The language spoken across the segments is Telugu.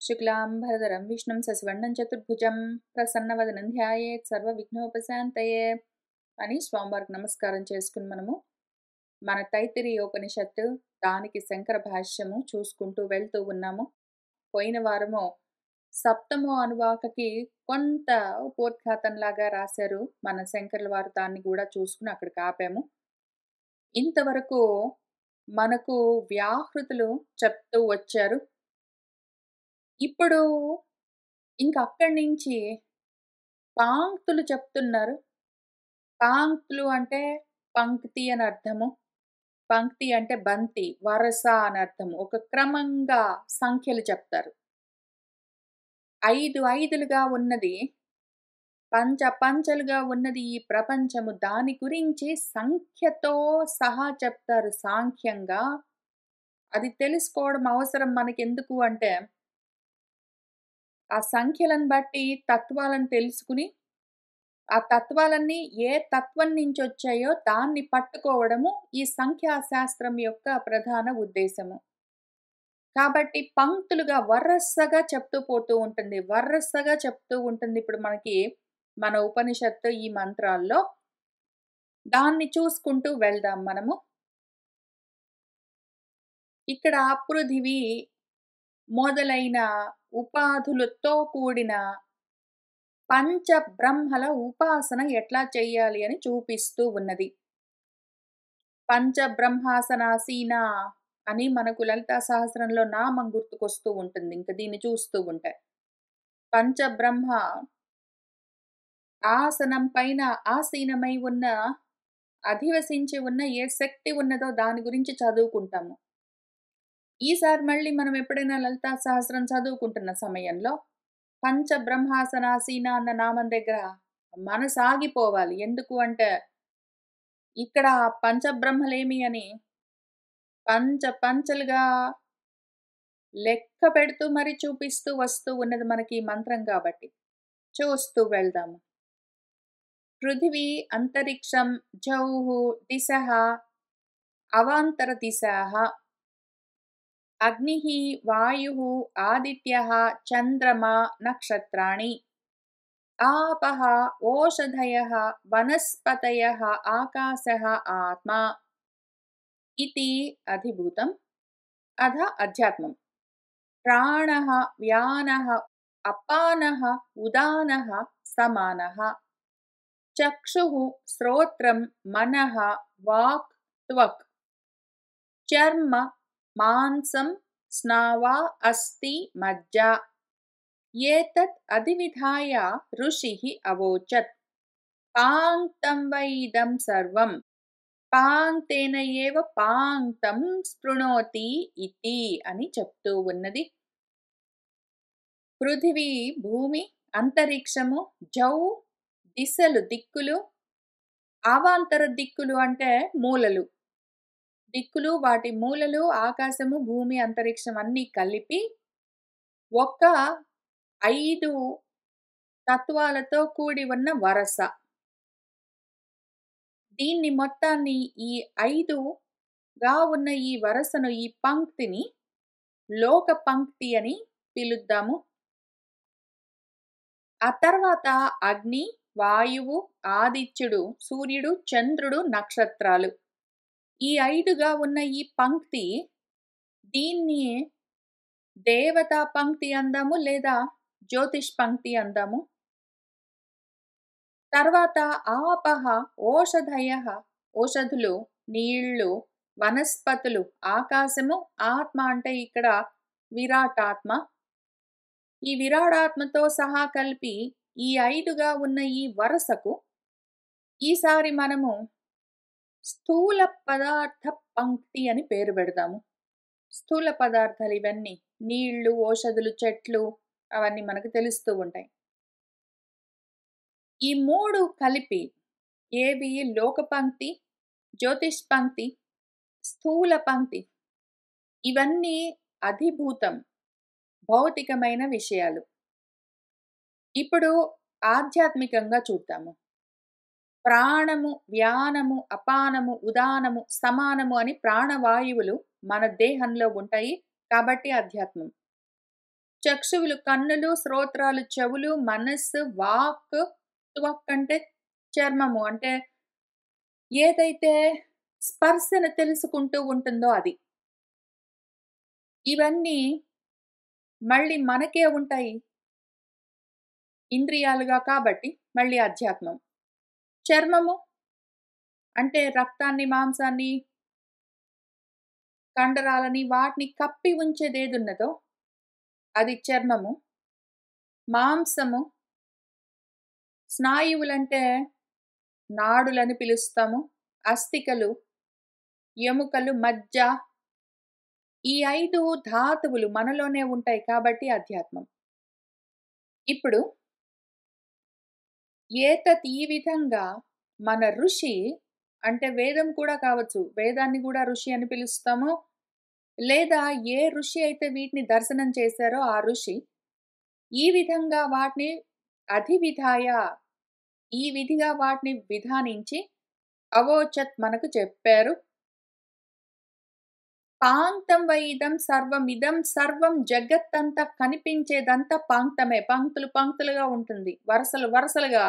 శుక్లాంబరధరం విష్ణుం శశివర్ణం చతుర్భుజం ప్రసన్నవదనం ధ్యాయేత్ సర్వవిఘ్నోపశాంతయే అని స్వామివారికి నమస్కారం చేసుకుని మనము మన తైత్తిరీయోపనిషత్తు దానికి శంకర భాష్యము చూసుకుంటూ వెళ్తూ ఉన్నాము. పోయిన వారము సప్తమో అనువాకకి కొంత ఉపోద్ఘాతంలాగా రాశారు మన శంకర్ల వారు. దాన్ని కూడా చూసుకుని అక్కడికి ఆపాము. ఇంతవరకు మనకు వ్యాహృతులు చెప్తూ వచ్చారు. ఇప్పుడు అక్కడి నుంచి పాంక్తులు చెప్తున్నారు. పాంక్తులు అంటే పంక్తి అని అర్థము. పంక్తి అంటే బంతి, వరస అని అర్థము. ఒక క్రమంగా సంఖ్యలు చెప్తారు. 5 5లుగా ఉన్నది, పంచలుగా ఉన్నది ఈ ప్రపంచము. దాని గురించి సంఖ్యతో సహా చెప్తారు సాంఖ్యంగా. అది తెలుసుకోవడం అవసరం మనకెందుకు అంటే, ఆ సంఖ్యలను బట్టి తత్వాలను తెలుసుకుని, ఆ తత్వాలన్నీ ఏ తత్వం నుంచి వచ్చాయో దాన్ని పట్టుకోవడము ఈ సంఖ్యాశాస్త్రం యొక్క ప్రధాన ఉద్దేశము. కాబట్టి పంక్తులుగా వరసగా చెప్తూ పోతూ ఉంటుంది. వరసగా చెప్తూ ఉంటుంది. ఇప్పుడు మనకి మన ఉపనిషత్తు ఈ మంత్రాల్లో దాన్ని చూసుకుంటూ వెళ్దాం మనము. ఇక్కడ పృథివీ మొదలైన ఉపాధులతో కూడిన పంచబ్రహ్మల ఉపాసన ఎట్లా చెయ్యాలి అని చూపిస్తూ ఉన్నది. పంచబ్రహ్మాసనాసీన అని మనకు లలితా సహస్రంలో నామం గుర్తుకొస్తూ ఉంటుంది. ఇంక దీన్ని చూస్తూ ఉంటే పంచబ్రహ్మ ఆసనం పైన ఆసీనమై ఉన్న, అధివసించి ఉన్న ఏ శక్తి ఉన్నదో దాని గురించి చదువుకుంటాము. ఈసారి మళ్ళీ మనం ఎప్పుడైనా లలితా సహస్రం చదువుకుంటున్న సమయంలో పంచబ్రహ్మాసనాసీన అన్న నామం దగ్గర మనసు ఆగిపోవాలి. ఎందుకు అంటే, ఇక్కడ పంచబ్రహ్మలేమి అని పంచలుగా లెక్క పెడుతూ మరి చూపిస్తూ వస్తూ ఉన్నది మనకి ఈ మంత్రం కాబట్టి చూస్తూ వెళ్దాము. పృథివీ అంతరిక్షం జౌః దిశః అవాంతర దిశాః అగ్నిః వాయుః ఆదిత్యః చంద్రమా నక్షత్రాణి ఆపః ఓషధయః వనస్పతయః ఆకాశः ఆత్మా ఇతి అధిభూతం అధ అధ్యాత్మం. ప్రాణః వ్యానః అపానః ఉదానః సమానః చక్షుః శ్రోత్రం మనః వాక్ త్వక్ చర్మ మాంసం స్నావా అస్థి మజ్జ ఏతత్ అధివిధాయ ఋషిః అవోచత్ పాంక్తం వైదం సర్వం పాంక్తేన ఏవ పాంక్తం స్పృణోతి ఇతి అని చెప్తూ ఉన్నది. పృథివీ భూమి, అంతరిక్షము, జౌ దిశలు దిక్కులు, అవాంతర దిక్కులు అంటే మూలలు. దిక్కులు వాటి మూలలు, ఆకాశము, భూమి, అంతరిక్షం అన్నీ కలిపి ఒక 5 తత్వాలతో కూడి ఉన్న వరస. దీన్ని మొత్తాన్ని ఈ 5గా ఉన్న ఈ వరసను, ఈ పంక్తిని లోక పంక్తి అని పిలుద్దాము. ఆ తర్వాత అగ్ని, వాయువు, ఆదిత్యుడు, సూర్యుడు, చంద్రుడు, నక్షత్రాలు. ఈ 5గా ఉన్న ఈ పంక్తి, దీన్ని దేవతా పంక్తి అందాము లేదా జ్యోతిష్ పంక్తి అందాము. తర్వాత ఆపహ ఓషధయః ఓషధులు, నీళ్లు, వనస్పతులు, ఆకాశము, ఆత్మ అంటే ఇక్కడ విరాటాత్మ. ఈ విరాడాత్మతో సహా కలిపి ఈ 5గా ఉన్న ఈ వరసకు ఈసారి మనము స్థూల పదార్థ పంక్తి అని పేరు పెడదాము. స్థూల పదార్థాలు ఇవన్నీ నీళ్లు, ఓషధులు, చెట్లు అవన్నీ మనకు తెలుస్తూ ఉంటాయి. ఈ 3 కలిపి ఏవి లోక పంక్తి, జ్యోతిష్ పంక్తి, స్థూల పంక్తి, ఇవన్నీ అధిభూతం, భౌతికమైన విషయాలు. ఇప్పుడు ఆధ్యాత్మికంగా చూద్దాము. ప్రాణము, వ్యానము, అపానము, ఉదానము, సమానము అని ప్రాణవాయువులు మన దేహంలో ఉంటాయి. కాబట్టి అధ్యాత్మం. చక్షువులు కన్నులు, శ్రోత్రాలు చెవులు, మనస్సు, వాక్, త్వక్ అంటే చర్మము. అంటే ఏదైతే స్పర్శను తెలుసుకుంటూ ఉంటుందో అది. ఇవన్నీ మళ్ళీ మనకే ఉంటాయి. ఇంద్రియాలుగా కాబట్టి మళ్ళీ అధ్యాత్మం. చర్మము అంటే రక్తాన్ని, మాంసాన్ని, కండరాలని వాటిని కప్పి ఉంచేదేదున్నదో అది చర్మము. మాంసము, స్నాయువులంటే నాడులని పిలుస్తాము. అస్థికలు, ఎముకలు, మజ్జ ఈ 5 ధాతువులు మనలోనే ఉంటాయి కాబట్టి అధ్యాత్మం. ఇప్పుడు ఈ విధంగా మన ఋషి అంటే వేదం కూడా కావచ్చు. వేదాన్ని గూడా ఋషి అని పిలుస్తాము. లేదా ఏ ఋషి అయితే వీటిని దర్శనం చేశారో ఆ ఋషి ఈ విధంగా వాటిని అధివిధాయ ఈ విధిగా వాటిని విధానించి అవోచత్ మనకు చెప్పారు. పాంక్తం వైదం సర్వమిదం సర్వం జగత్తంతా కనిపించేదంతా పాంక్తమే. పంక్తులు పంక్తులుగా ఉంటుంది. వరుసలు వరుసలుగా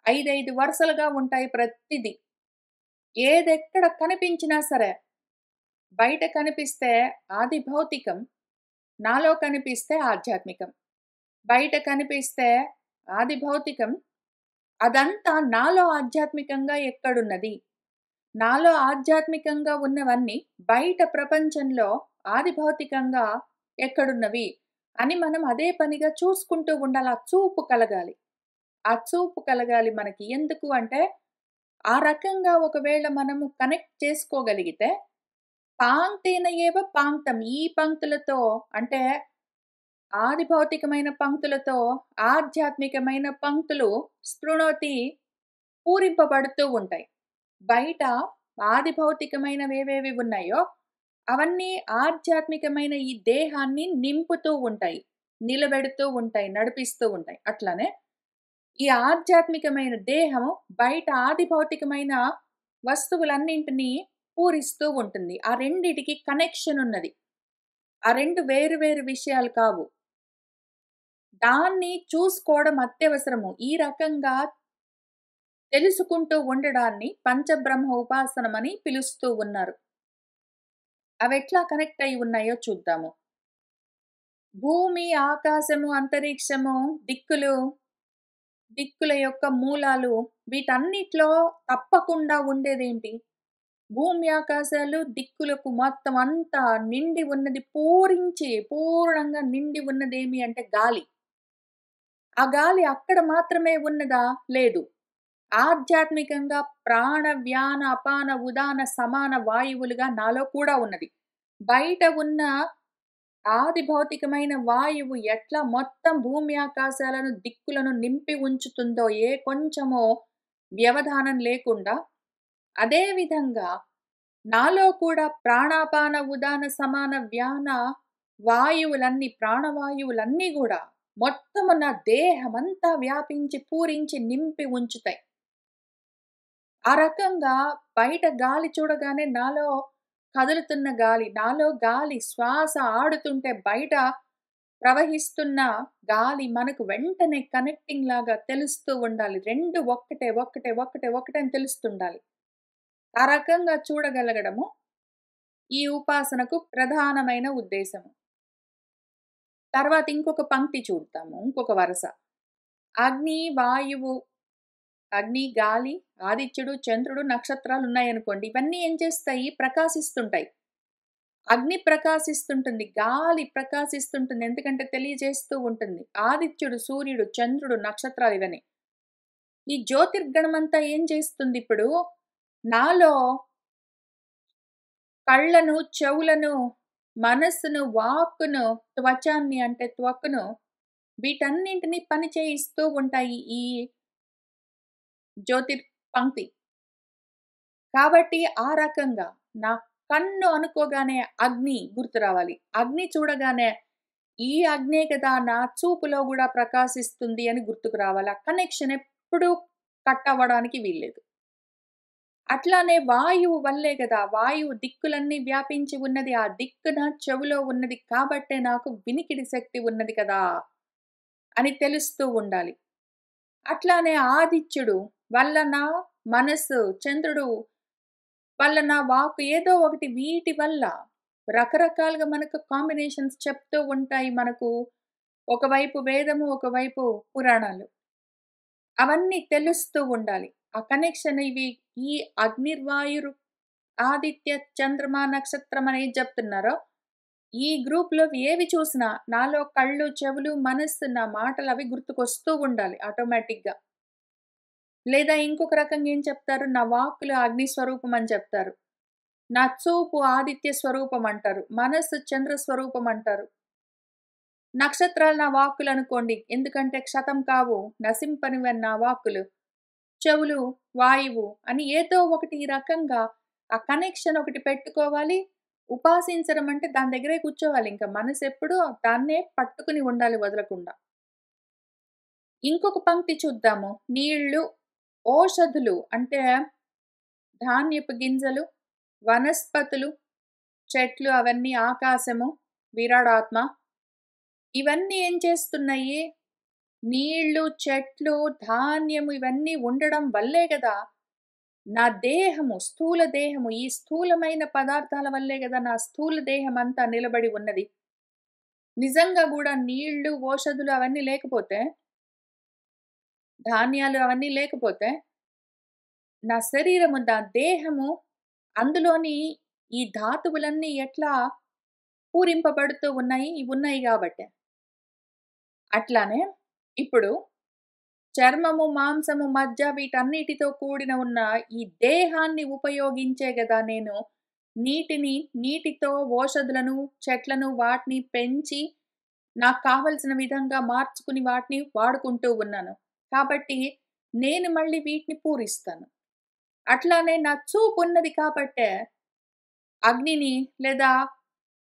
5 వరుసలుగా ఉంటాయి ప్రతిది. ఏదెక్కడ కనిపించినా సరే, బయట కనిపిస్తే ఆది భౌతికం, నాలో కనిపిస్తే ఆధ్యాత్మికం. బయట కనిపిస్తే ఆది భౌతికం, అదంతా నాలో ఆధ్యాత్మికంగా ఎక్కడున్నది? నాలో ఆధ్యాత్మికంగా ఉన్నవన్నీ బయట ప్రపంచంలో ఆది భౌతికంగా ఎక్కడున్నవి? అని మనం అదే పనిగా చూసుకుంటూ ఉండాలి. ఆ చూపు కలగాలి. ఆ చూపు కలగాలి మనకి. ఎందుకు అంటే, ఆ రకంగా ఒకవేళ మనము కనెక్ట్ చేసుకోగలిగితే, పాంక్తేన ఏవ పాంక్తం. ఈ పంక్తులతో అంటే, ఆది భౌతికమైన పంక్తులతో ఆధ్యాత్మికమైన పంక్తులు స్పృణోతి పూరింపబడుతూ ఉంటాయి. బయట ఆది భౌతికమైనవేవేవి ఉన్నాయో, అవన్నీ ఆధ్యాత్మికమైన ఈ దేహాన్ని నింపుతూ ఉంటాయి. నిలబెడుతూ ఉంటాయి. నడిపిస్తూ ఉంటాయి. అట్లనే ఈ ఆధ్యాత్మికమైన దేహము బయట ఆది భౌతికమైన వస్తువులన్నింటినీ పూరిస్తూ ఉంటుంది. ఆ రెండిటికి కనెక్షన్ ఉన్నది. ఆ 2 వేరు వేరు విషయాలు కావు. దాన్ని చూసుకోవడం అత్యవసరము. ఈ రకంగా తెలుసుకుంటూ ఉండడాన్ని పంచబ్రహ్మ ఉపాసనమని పిలుస్తూ ఉన్నారు. అవెట్లా కనెక్ట్ అయి ఉన్నాయో చూద్దాము. భూమి, ఆకాశము, అంతరిక్షము, దిక్కుల యొక్క మూలాలు వీటన్నిటిలో తప్పకుండా ఉండేదేంటి? భూమి, ఆకాశాలు, దిక్కులకు మొత్తం అంతా నిండి ఉన్నది పూర్ణంగా నిండి ఉన్నదేమి అంటే గాలి. ఆ గాలి అక్కడ మాత్రమే ఉన్నదా? లేదు. ఆధ్యాత్మికంగా ప్రాణ, వ్యాన, అపాన, ఉదాన, సమాన వాయువులుగా నాలో కూడా ఉన్నది. బయట ఉన్న ఆది భౌతికమైన వాయువు ఎట్లా మొత్తం భూమి, ఆకాశాలను, దిక్కులను నింపి ఉంచుతుందో ఏ కొంచెమో వ్యవధానం లేకుండా, అదే విధంగా నాలో కూడా ప్రాణాపాన, ఉదాన, సమాన, వ్యాన వాయువులన్నీ ప్రాణవాయువులన్నీ గూడా మొత్తము నా దేహమంతా వ్యాపించి, పూరించి, నింపి ఉంచుతాయి. ఆ రకంగా బయట గాలి చూడగానే నాలో కదులుతున్న గాలి, నాలో గాలి శ్వాస ఆడుతుంటే బయట ప్రవహిస్తున్న గాలి మనకు వెంటనే కనెక్టింగ్ లాగా తెలుస్తూ ఉండాలి. 2 ఒక్కటే అని తెలుస్తుండాలి. ఆ రకంగా చూడగలగడము ఈ ఉపాసనకు ప్రధానమైన ఉద్దేశము. తర్వాత ఇంకొక పంక్తి చూద్దాము. ఇంకొక వరస. అగ్ని, వాయువు, అగ్ని, గాలి, ఆదిత్యుడు, చంద్రుడు, నక్షత్రాలున్నాయనుకోండి. ఇవన్నీ ఏం చేస్తాయి? ప్రకాశిస్తుంటాయి. అగ్ని ప్రకాశిస్తుంటుంది. గాలి ప్రకాశిస్తుంటుంది. ఎందుకంటే తెలియజేస్తూ ఉంటుంది. ఆదిత్యుడు, సూర్యుడు, చంద్రుడు, నక్షత్రాలు ఇవన్నీ. ఈ జ్యోతిర్గణమంతా ఏం చేస్తుందిప్పుడు? నాలో కళ్ళను, చెవులను, మనస్సును, వాక్కును, త్వచాన్ని అంటే త్వక్‌ను వీటన్నింటిని పని చేయిస్తూ ఉంటాయి ఈ పంక్తి. కాబట్టి ఆ రకంగా నా కన్ను అనుకోగానే అగ్ని గుర్తు రావాలి. అగ్ని చూడగానే ఈ అగ్నే కదా నా చూపులో గూడా ప్రకాశిస్తుంది అని గుర్తుకు రావాలి. ఆ కనెక్షన్ ఎప్పుడూ కట్ అవ్వడానికి వీల్లేదు. అట్లానే వాయువు వల్లే గదా! వాయువు దిక్కులన్నీ వ్యాపించి ఉన్నది. ఆ దిక్కు నా చెవిలో ఉన్నది కాబట్టే నాకు వినికిడి శక్తి ఉన్నది కదా! అని తెలుస్తూ ఉండాలి. అట్లానే ఆదిత్యుడు వల్ల నా మనస్సు, చంద్రుడు వల్ల నా వాక్కు ఏదో ఒకటి వీటి వల్ల రకరకాలుగా మనకు కాంబినేషన్స్ చెప్తూ ఉంటాయి మనకు. ఒకవైపు వేదము, ఒకవైపు పురాణాలు. అవన్నీ తెలుస్తూ ఉండాలి. ఆ కనెక్షన్ ఇవి ఈ అగ్నిర్వాయురు, ఆదిత్య, చంద్రమ, నక్షత్రం అని ఏది చెప్తున్నారో, ఈ గ్రూప్‌లో ఏవి చూసినా నాలో కళ్ళు, చెవులు, మనస్సు, నా మాటలవి గుర్తుకొస్తూ ఉండాలి ఆటోమేటిక్‌గా. లేదా ఇంకొక రకంగా ఏం చెప్తారు, నా వాక్కులు అగ్ని స్వరూపం అని చెప్తారు. నా చూపు ఆదిత్య స్వరూపం అంటారు. మనస్సు చంద్ర స్వరూపం అంటారు. నక్షత్రాలు నా వాక్కులనుకోండి. ఎందుకంటే క్షతం కావు, నశింపనివని నా వాక్కులు. చెవులు వాయువు అని ఏదో ఒకటి ఈ రకంగా ఆ కనెక్షన్ ఒకటి పెట్టుకోవాలి. ఉపాసించడం అంటే దాని దగ్గరే కూర్చోవాలి. ఇంక మనసెప్పుడూ దాన్నే పట్టుకుని ఉండాలి వదలకుండా. ఇంకొక పంక్తి చూద్దాము. నీళ్ళు, ఓషధులు అంటే ధాన్యపు గింజలు, వనస్పతులు, చెట్లు అవన్నీ ఆకాశము, విరాడాత్మ ఇవన్నీ ఏం చేస్తున్నాయి? నీళ్ళు, చెట్లు, ధాన్యము ఇవన్నీ ఉండడం వల్లే గదా! నా దేహము, స్థూల దేహము, ఈ స్థూలమైన పదార్థాల వల్లే గదా! నా స్థూల దేహమంతా నిలబడి ఉన్నది. నిజంగా గూడా నీళ్ళు, ఓషధులు అవన్నీ లేకపోతే, ధాన్యాలు అవన్నీ లేకపోతే, నా శరీరము, నా దేహము అందులోని ఈ ధాతువులన్నీ ఎట్లా పూరింపబడుతూ ఉన్నాయి? ఇవున్నాయి గాబట్టే. అట్లానే ఇప్పుడు చర్మము, మాంసము, మజ్జ వీటన్నిటితో కూడిన ఉన్న ఈ దేహాన్ని ఉపయోగించే గదా నేను నీటితో ఓషధులను, చెట్లను వాటిని పెంచి నాకు కావలసిన విధంగా మార్చుకుని వాటిని వాడుకుంటూ ఉన్నాను. కాబట్టి నేను మళ్ళీ వీటిని పూరిస్తాను. అట్లానే నా చూపున్నది కాబట్టే అగ్నిని లేదా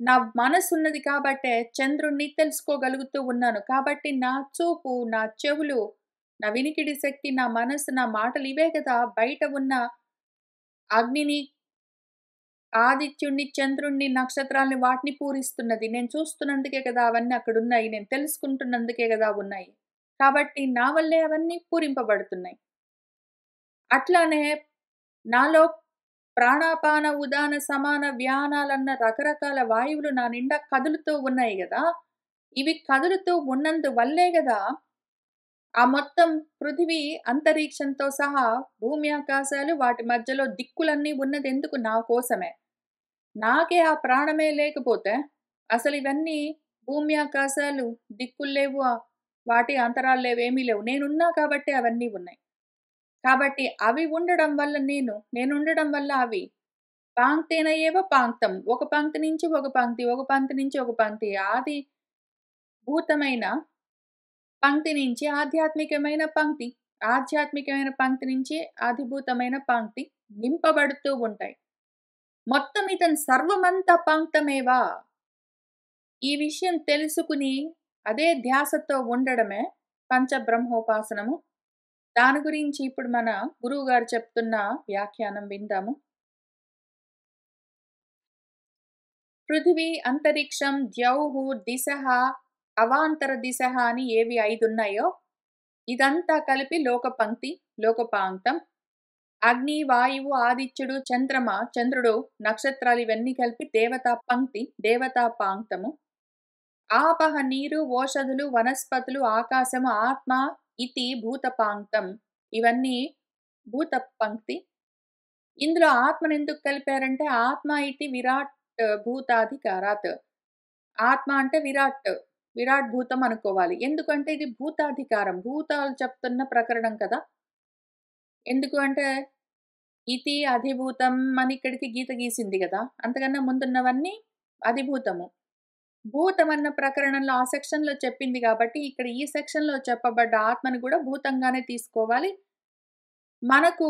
నా మనసున్నది కాబట్టే చంద్రుడిని తెలుసుకోగలుగుతూ ఉన్నాను. కాబట్టి నా చూపు, నా చెవులు, నా వినికిడి శక్తి, నా మనసు, నా మాటలు ఇవే కదా బయట ఉన్న అగ్నిని, ఆదిత్యుడిని, చంద్రుడిని, నక్షత్రాల్ని వాటిని పూరిస్తున్నది. నేను చూస్తున్నందుకే కదా అవన్నీ అక్కడున్నాయి. నేను తెలుసుకుంటున్నందుకే గదా ఉన్నాయి. కాబట్టి నా వల్లే అవన్నీ పూరింపబడుతున్నాయి. అట్లానే నాలో ప్రాణాపాన, ఉదాన, సమాన, వ్యానాలన్న రకరకాల వాయువులు నా నిండా కదులుతూ ఉన్నాయి గదా! ఇవి కదులుతూ ఉన్నందు వల్లే గదా ఆ మొత్తం పృథివీ, అంతరిక్షంతో సహా భూమి, ఆకాశాలు వాటి మధ్యలో దిక్కులన్నీ ఉన్నదెందుకు? నా కోసమే. నాకే ఆ ప్రాణమే లేకపోతే అసలు ఇవన్నీ భూమి, ఆకాశాలు దిక్కులు లేవు. వాటి అంతరాలు లేవు. ఏమీ లేవు. నేనున్నా కాబట్టే అవన్నీ ఉన్నాయి. కాబట్టి అవి ఉండడం వల్ల నేనుండడం వల్ల అవి. పాంక్తేన ఏవ పాంక్తం. ఒక పంక్తి నుంచి ఒక పంక్తి, ఒక పంక్తి నుంచి ఒక పంక్తి. ఆది భూతమైన పంక్తి నుంచి ఆధ్యాత్మికమైన పంక్తి. ఆధ్యాత్మికమైన పంక్తి నుంచి అధిభూతమైన పంక్తి నింపబడుతూ ఉంటాయి. మొత్తం ఇతను సర్వమంతా పంక్తమేవా. ఈ విషయం తెలుసుకుని అదే ధ్యాసతో ఉండడమే పంచబ్రహ్మోపాసనము. దాని గురించి ఇప్పుడు మన గురువుగారు చెప్తున్న వ్యాఖ్యానం విందాము. పృథివీ, అంతరిక్షం, ద్యౌః, దిశః, అవాంతర దిశః అని ఏవి 5 ఉన్నాయో ఇదంతా కలిపి లోకపంక్తి, లోకపాంక్తం. అగ్ని, వాయువు, ఆదిత్యుడు, చంద్రుడు, నక్షత్రాలు ఇవన్నీ కలిపి దేవతా పంక్తి, దేవతా పాంక్తము. ఆపహ నీరు, ఓషధులు, వనస్పతులు, ఆకాశము, ఆత్మ ఇతి భూతపాంక్తం. ఇవన్నీ భూత పంక్తి. ఇందులో ఆత్మనెందుకు కలిపారంటే ఆత్మ ఇతి విరాట్ భూతాధికారాత్. ఆత్మ అంటే విరాట్ భూతం అనుకోవాలి. ఎందుకంటే ఇది భూతాధికారం. భూతాలు చెప్తున్న ప్రకరణం కదా! ఎందుకు అంటే ఇతి అధిభూతం అని ఇక్కడికి గీత గీసింది గదా! అంతకన్నా ముందున్నవన్నీ అధిభూతము. భూతం అన్న ప్రకరణంలో ఆ సెక్షన్‌లో చెప్పింది గాబట్టి, ఇక్కడ ఈ సెక్షన్‌లో చెప్పబడ్డ ఆత్మని గూడా భూతంగానే తీసుకోవాలి. మనకు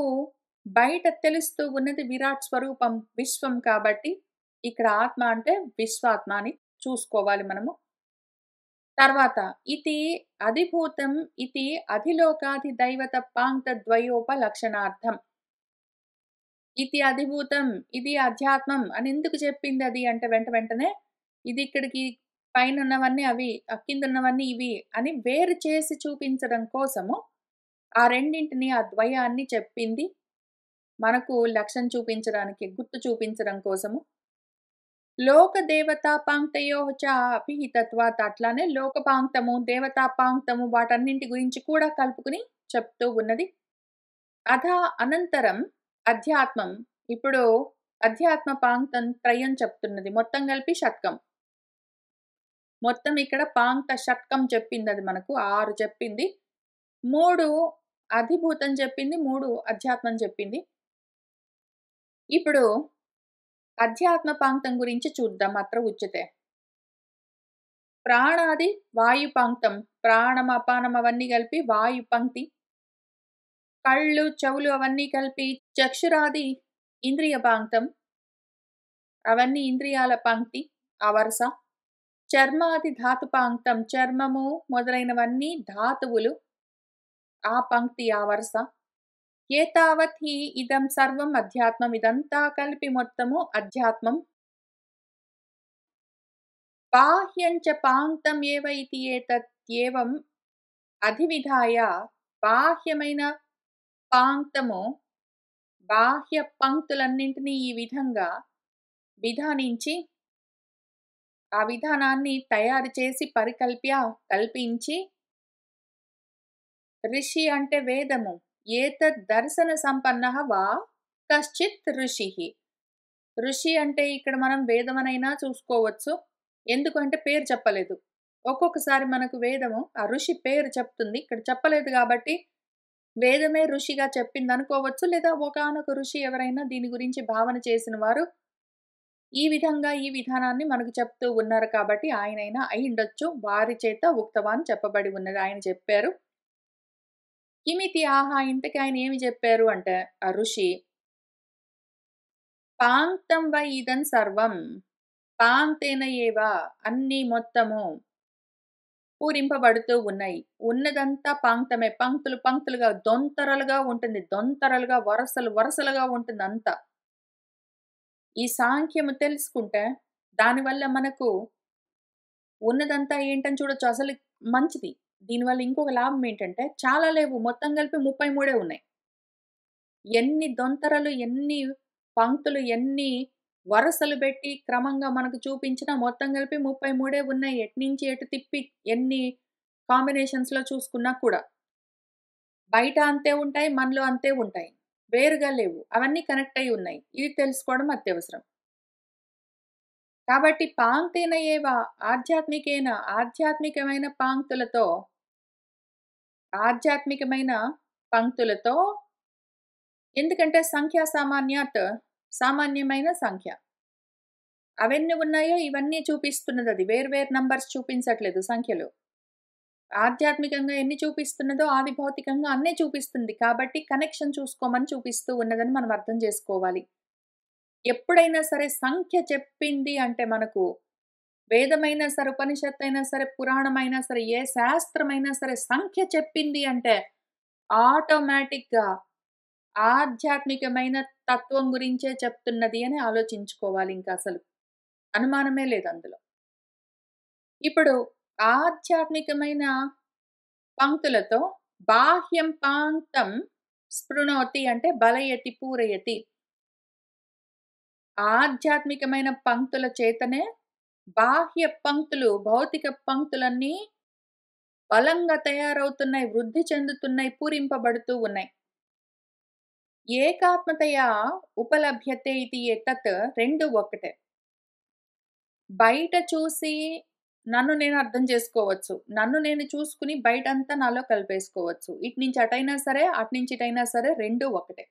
బయట తెలుస్తూ ఉన్నది విరాట్ స్వరూపం విశ్వం కాబట్టి, ఇక్కడ ఆత్మ అంటే విశ్వాత్మ అని చూసుకోవాలి మనము. తర్వాత ఇతి అధిభూతం ఇతి అధిలోకాధిదైవత పాంక్త ద్వయోపలక్షణార్థం. ఇది అధిభూతం, ఇది అధ్యాత్మం అని ఎందుకు చెప్పింది అది అంటే వెంటనే ఇది ఇక్కడికి పైనున్నవన్నీ అవి, కిందున్నవన్నీ ఇవి అని వేరు చేసి చూపించడం కోసము ఆ రెండింటిని, ఆ ద్వయాన్ని చెప్పింది. మనకు లక్ష్యం చూపించడానికి, గుర్తు చూపించడం కోసము. లోక దేవతా పాంక్తయోః చ అభిహితత్వాత్ అట్లానే లోకపాంక్తము, దేవతాపాంక్తము వాటన్నింటి గురించి కూడా కలుపుకొని చెప్తూ ఉన్నది. అనంతరం అధ్యాత్మం. ఇప్పుడు అధ్యాత్మ పాంక్తం త్రయం చెప్తున్నది. మొత్తం కలిపి షట్కం. మొత్తం ఇక్కడ పాంక్త షట్కం చెప్పిందది మనకు. 6 చెప్పింది. 3 అధిభూతం చెప్పింది. 3 అధ్యాత్మం చెప్పింది. ఇప్పుడు అధ్యాత్మ పాంక్తం గురించి చూద్దాం అత్ర ఉచ్యతే. ప్రాణాది వాయు పాంక్తం. ప్రాణం, అపానం అవన్నీ కలిపి వాయు పంక్తి. కళ్ళు, చెవులు అవన్నీ కలిపి చక్షురాది ఇంద్రియ పాంక్తం. అవన్నీ ఇంద్రియాల పంక్తి, ఆ వరుస. చర్మాది ధాతు పాంక్తం. చర్మము మొదలైనవన్నీ ధాతువులు, ఆ పంక్తి, ఆ వరుస. ఏతావత్ హి ఇదం సర్వం అధ్యాత్మం. ఇదంతా కలిపి మొత్తము అధ్యాత్మం. బాహ్యం చ పాంక్తం ఏవ ఇతి ఏతత్ ఏవం అధివిధాయ. బాహ్యమైన పాంక్తము, బాహ్య పంక్తులన్నింటినీ ఈ విధంగా విధానించి, ఆ విధానాన్ని తయారు చేసి కల్పించి, ఋషి అంటే వేదము. ఏతద్ దర్శన సంపన్నః వా కశ్చిత్ ఋషిః. ఋషి అంటే ఇక్కడ మనం వేదమనైనా చూసుకోవచ్చు. ఎందుకంటే పేరు చెప్పలేదు. ఒక్కొక్కసారి మనకు వేదము ఆ ఋషి పేరు చెప్తుంది. ఇక్కడ చెప్పలేదు కాబట్టి వేదమే ఋషిగా చెప్పిందనుకోవచ్చు. లేదా ఒకానొక ఋషి ఎవరైనా దీని గురించి భావన చేసిన వారు ఈ విధంగా ఈ విధానాన్ని మనకు చెప్తూ ఉన్నారు కాబట్టి ఆయనైనా అయ్యుండొచ్చు. వారి చేత ఉక్తవాన్ చెప్పబడి ఉన్నది. ఆయన చెప్పారు. కిమితి ఆహా! ఇంతకి ఆయన ఏమి చెప్పారు అంటే ఆ ఋషి, పాంక్తం వై ఇదం సర్వం. పాంక్తేన ఏవ అన్నీ మొత్తము పూరింపబడుతూ ఉన్నాయి. ఉన్నదంతా పాంక్తమే. పంక్తులు పంక్తులుగా, దొంతరలుగా ఉంటుంది. దొంతరలుగా, వరసలు వరసలుగా ఉంటుందంతా. ఈ సాంఖ్యము తెలుసుకుంటే దానివల్ల మనకు ఉన్నదంతా ఏంటని చూడొచ్చు. అసలు మంచిది. దీనివల్ల ఇంకొక లాభం ఏంటంటే చాలా లేవు. మొత్తం కలిపి 33 ఉన్నాయి. ఎన్ని దొంతరలు, ఎన్ని పంక్తులు, ఎన్ని వరసలు బెట్టి క్రమంగా మనకు చూపించినా మొత్తం కలిపి 33 ఉన్నాయి. ఎటునుంచి ఎటు తిప్పి ఎన్ని కాంబినేషన్స్‌లో చూసుకున్నా కూడా. బయట అంతే ఉంటాయి. మనలో అంతే ఉంటాయి. వేరుగా లేవు. అవన్నీ కనెక్ట్ అయ్యి ఉన్నాయి. ఇది తెలుసుకోవడం అత్యవసరం. కాబట్టి పాంక్తేన ఏవ ఆధ్యాత్మికేన ఆధ్యాత్మికమైన పాంక్తులతో, ఆధ్యాత్మికమైన పంక్తులతో. ఎందుకంటే సంఖ్యా సామాన్యాత్, సామాన్యమైన సంఖ్య. అవెన్ని ఉన్నాయో ఇవన్నీ చూపిస్తున్నదది. వేరు వేరు నంబర్స్ చూపించట్లేదు సంఖ్యలు. ఆధ్యాత్మికంగా ఎన్ని చూపిస్తున్నదో ఆది భౌతికంగా అన్నే చూపిస్తుంది. కాబట్టి కనెక్షన్ చూసుకోమని చూపిస్తూ ఉన్నదని మనం అర్థం చేసుకోవాలి. ఎప్పుడైనా సరే సంఖ్య చెప్పింది అంటే మనకు వేదమైనా సరే, ఉపనిషత్తయినా సరే, పురాణమైనా సరే, ఏ శాస్త్రమైనా సరే సంఖ్య చెప్పింది అంటే ఆటోమేటిక్‌గా ఆధ్యాత్మికమైన తత్వం గురించే చెప్తున్నది అని ఆలోచించుకోవాలి ఇంకసలు. అనుమానమే లేదందులో. ఇప్పుడు ఆధ్యాత్మికమైన పంక్తులతో బాహ్యం పాంక్తం స్పృణోతి అంటే బలయతి, పూరయతి. ఆధ్యాత్మికమైన పంక్తుల చేతనే బాహ్య పంక్తులు, భౌతిక పంక్తులన్నీ బలంగా తయారవుతున్నాయి, వృద్ధి చెందుతున్నాయి, పూరింపబడుతూ ఉన్నాయి. ఏకాత్మతయా ఉపలభ్యతే ఇది ఎతత్. 2 ఒకటే. బయట చూసి నన్ను నేను అర్థం చేసుకోవచ్చు. నన్ను నేను చూసుకొని బయటంతా నాలో కలిపేసుకోవచ్చు. ఇటు నుంచి అటైనా సరే, అటు నుంచి ఇటైనా సరే 2 ఒకటే.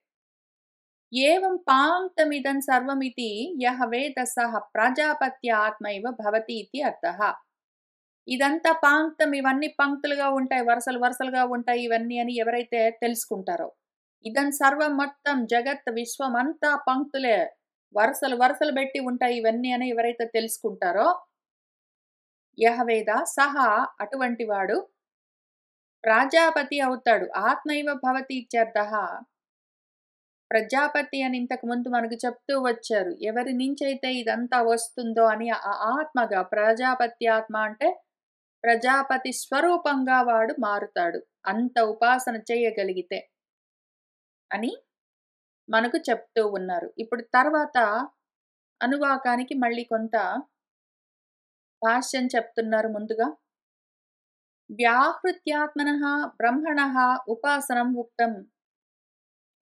ఏవం పాంక్తమిదం సర్వమితి యః వేద సః ప్రజాపత్యాత్మైవ భవతి ఇతి అర్థః. ఇదంతా పాంక్తం, ఇవన్నీ పంక్తులుగా ఉంటాయి. వరుసలు వరుసలుగా ఉంటాయి ఇవన్నీ అని ఎవరైతే తెలుసుకుంటారో. ఇదం సర్వం మొత్తం జగత్ విశ్వమంతా పంక్తులే. వరుసలు వరుసలు బెట్టి ఉంటాయి ఇవన్నీ అని ఎవరైతే తెలుసుకుంటారో, యః వేద సహ అటువంటి వాడు ప్రజాపతి అవుతాడు. ఆత్మైవ భవతి ఇత్యర్థః. ప్రజాపతి అని ఇంతకుముందు మనకు చెప్తూ వచ్చారు. ఎవరి నుంచైతే ఇదంతా వస్తుందో అని ఆత్మగా ప్రజాపతి ఆత్మ అంటే ప్రజాపతి స్వరూపంగా వాడు మారుతాడు. అంత ఉపాసన చేయగలిగితే అని మనకు చెప్తూ ఉన్నారు. ఇప్పుడు తర్వాత అనువాకానికి మళ్ళీ కొంత భాష్యం చెప్తున్నారు ముందుగా. వ్యాహృత్యాత్మనః బ్రహ్మణః ఉపాసనం ఉక్తం.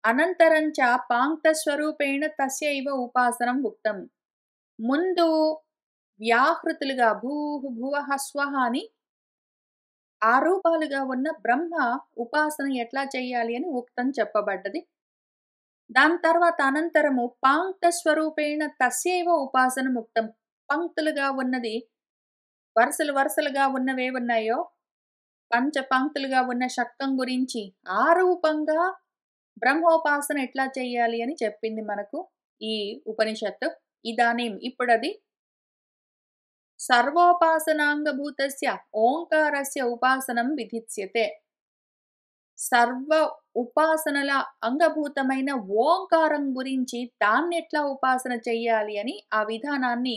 అనంతరం చ పాంక్తస్వరూపేణ తస్యైవ ఉపాసనం ఉక్తం. ముందు వ్యాహృతులుగా భూః భువః స్వః అని ఆ రూపాలుగా ఉన్న బ్రహ్మ ఉపాసన ఎట్లా చేయాలి అని ఉక్తం చెప్పబడ్డది. దాని తర్వాత అనంతరము పాంక్త స్వరూపేణ తస్యైవ ఉపాసనం ఉక్తం. పంక్తులుగా ఉన్నది వరుసలు వరుసలుగా ఉన్నవేవున్నాయో పంచ పంక్తులుగా ఉన్న షట్కం గురించి ఆ రూపంగా బ్రహ్మోపాసన ఎట్లా చేయాలి అని చెప్పింది మనకు ఈ ఉపనిషత్తు. ఇదానీం ఇప్పుడది సర్వోపాసనాంగభూతస్య ఓంకారస్య ఉపాసనం విధిత్స్యతే. సర్వ ఉపాసనల అంగభూతమైన ఓంకారం గురించి దాన్ని ఎట్లా ఉపాసన చెయ్యాలి అని ఆ విధానాన్ని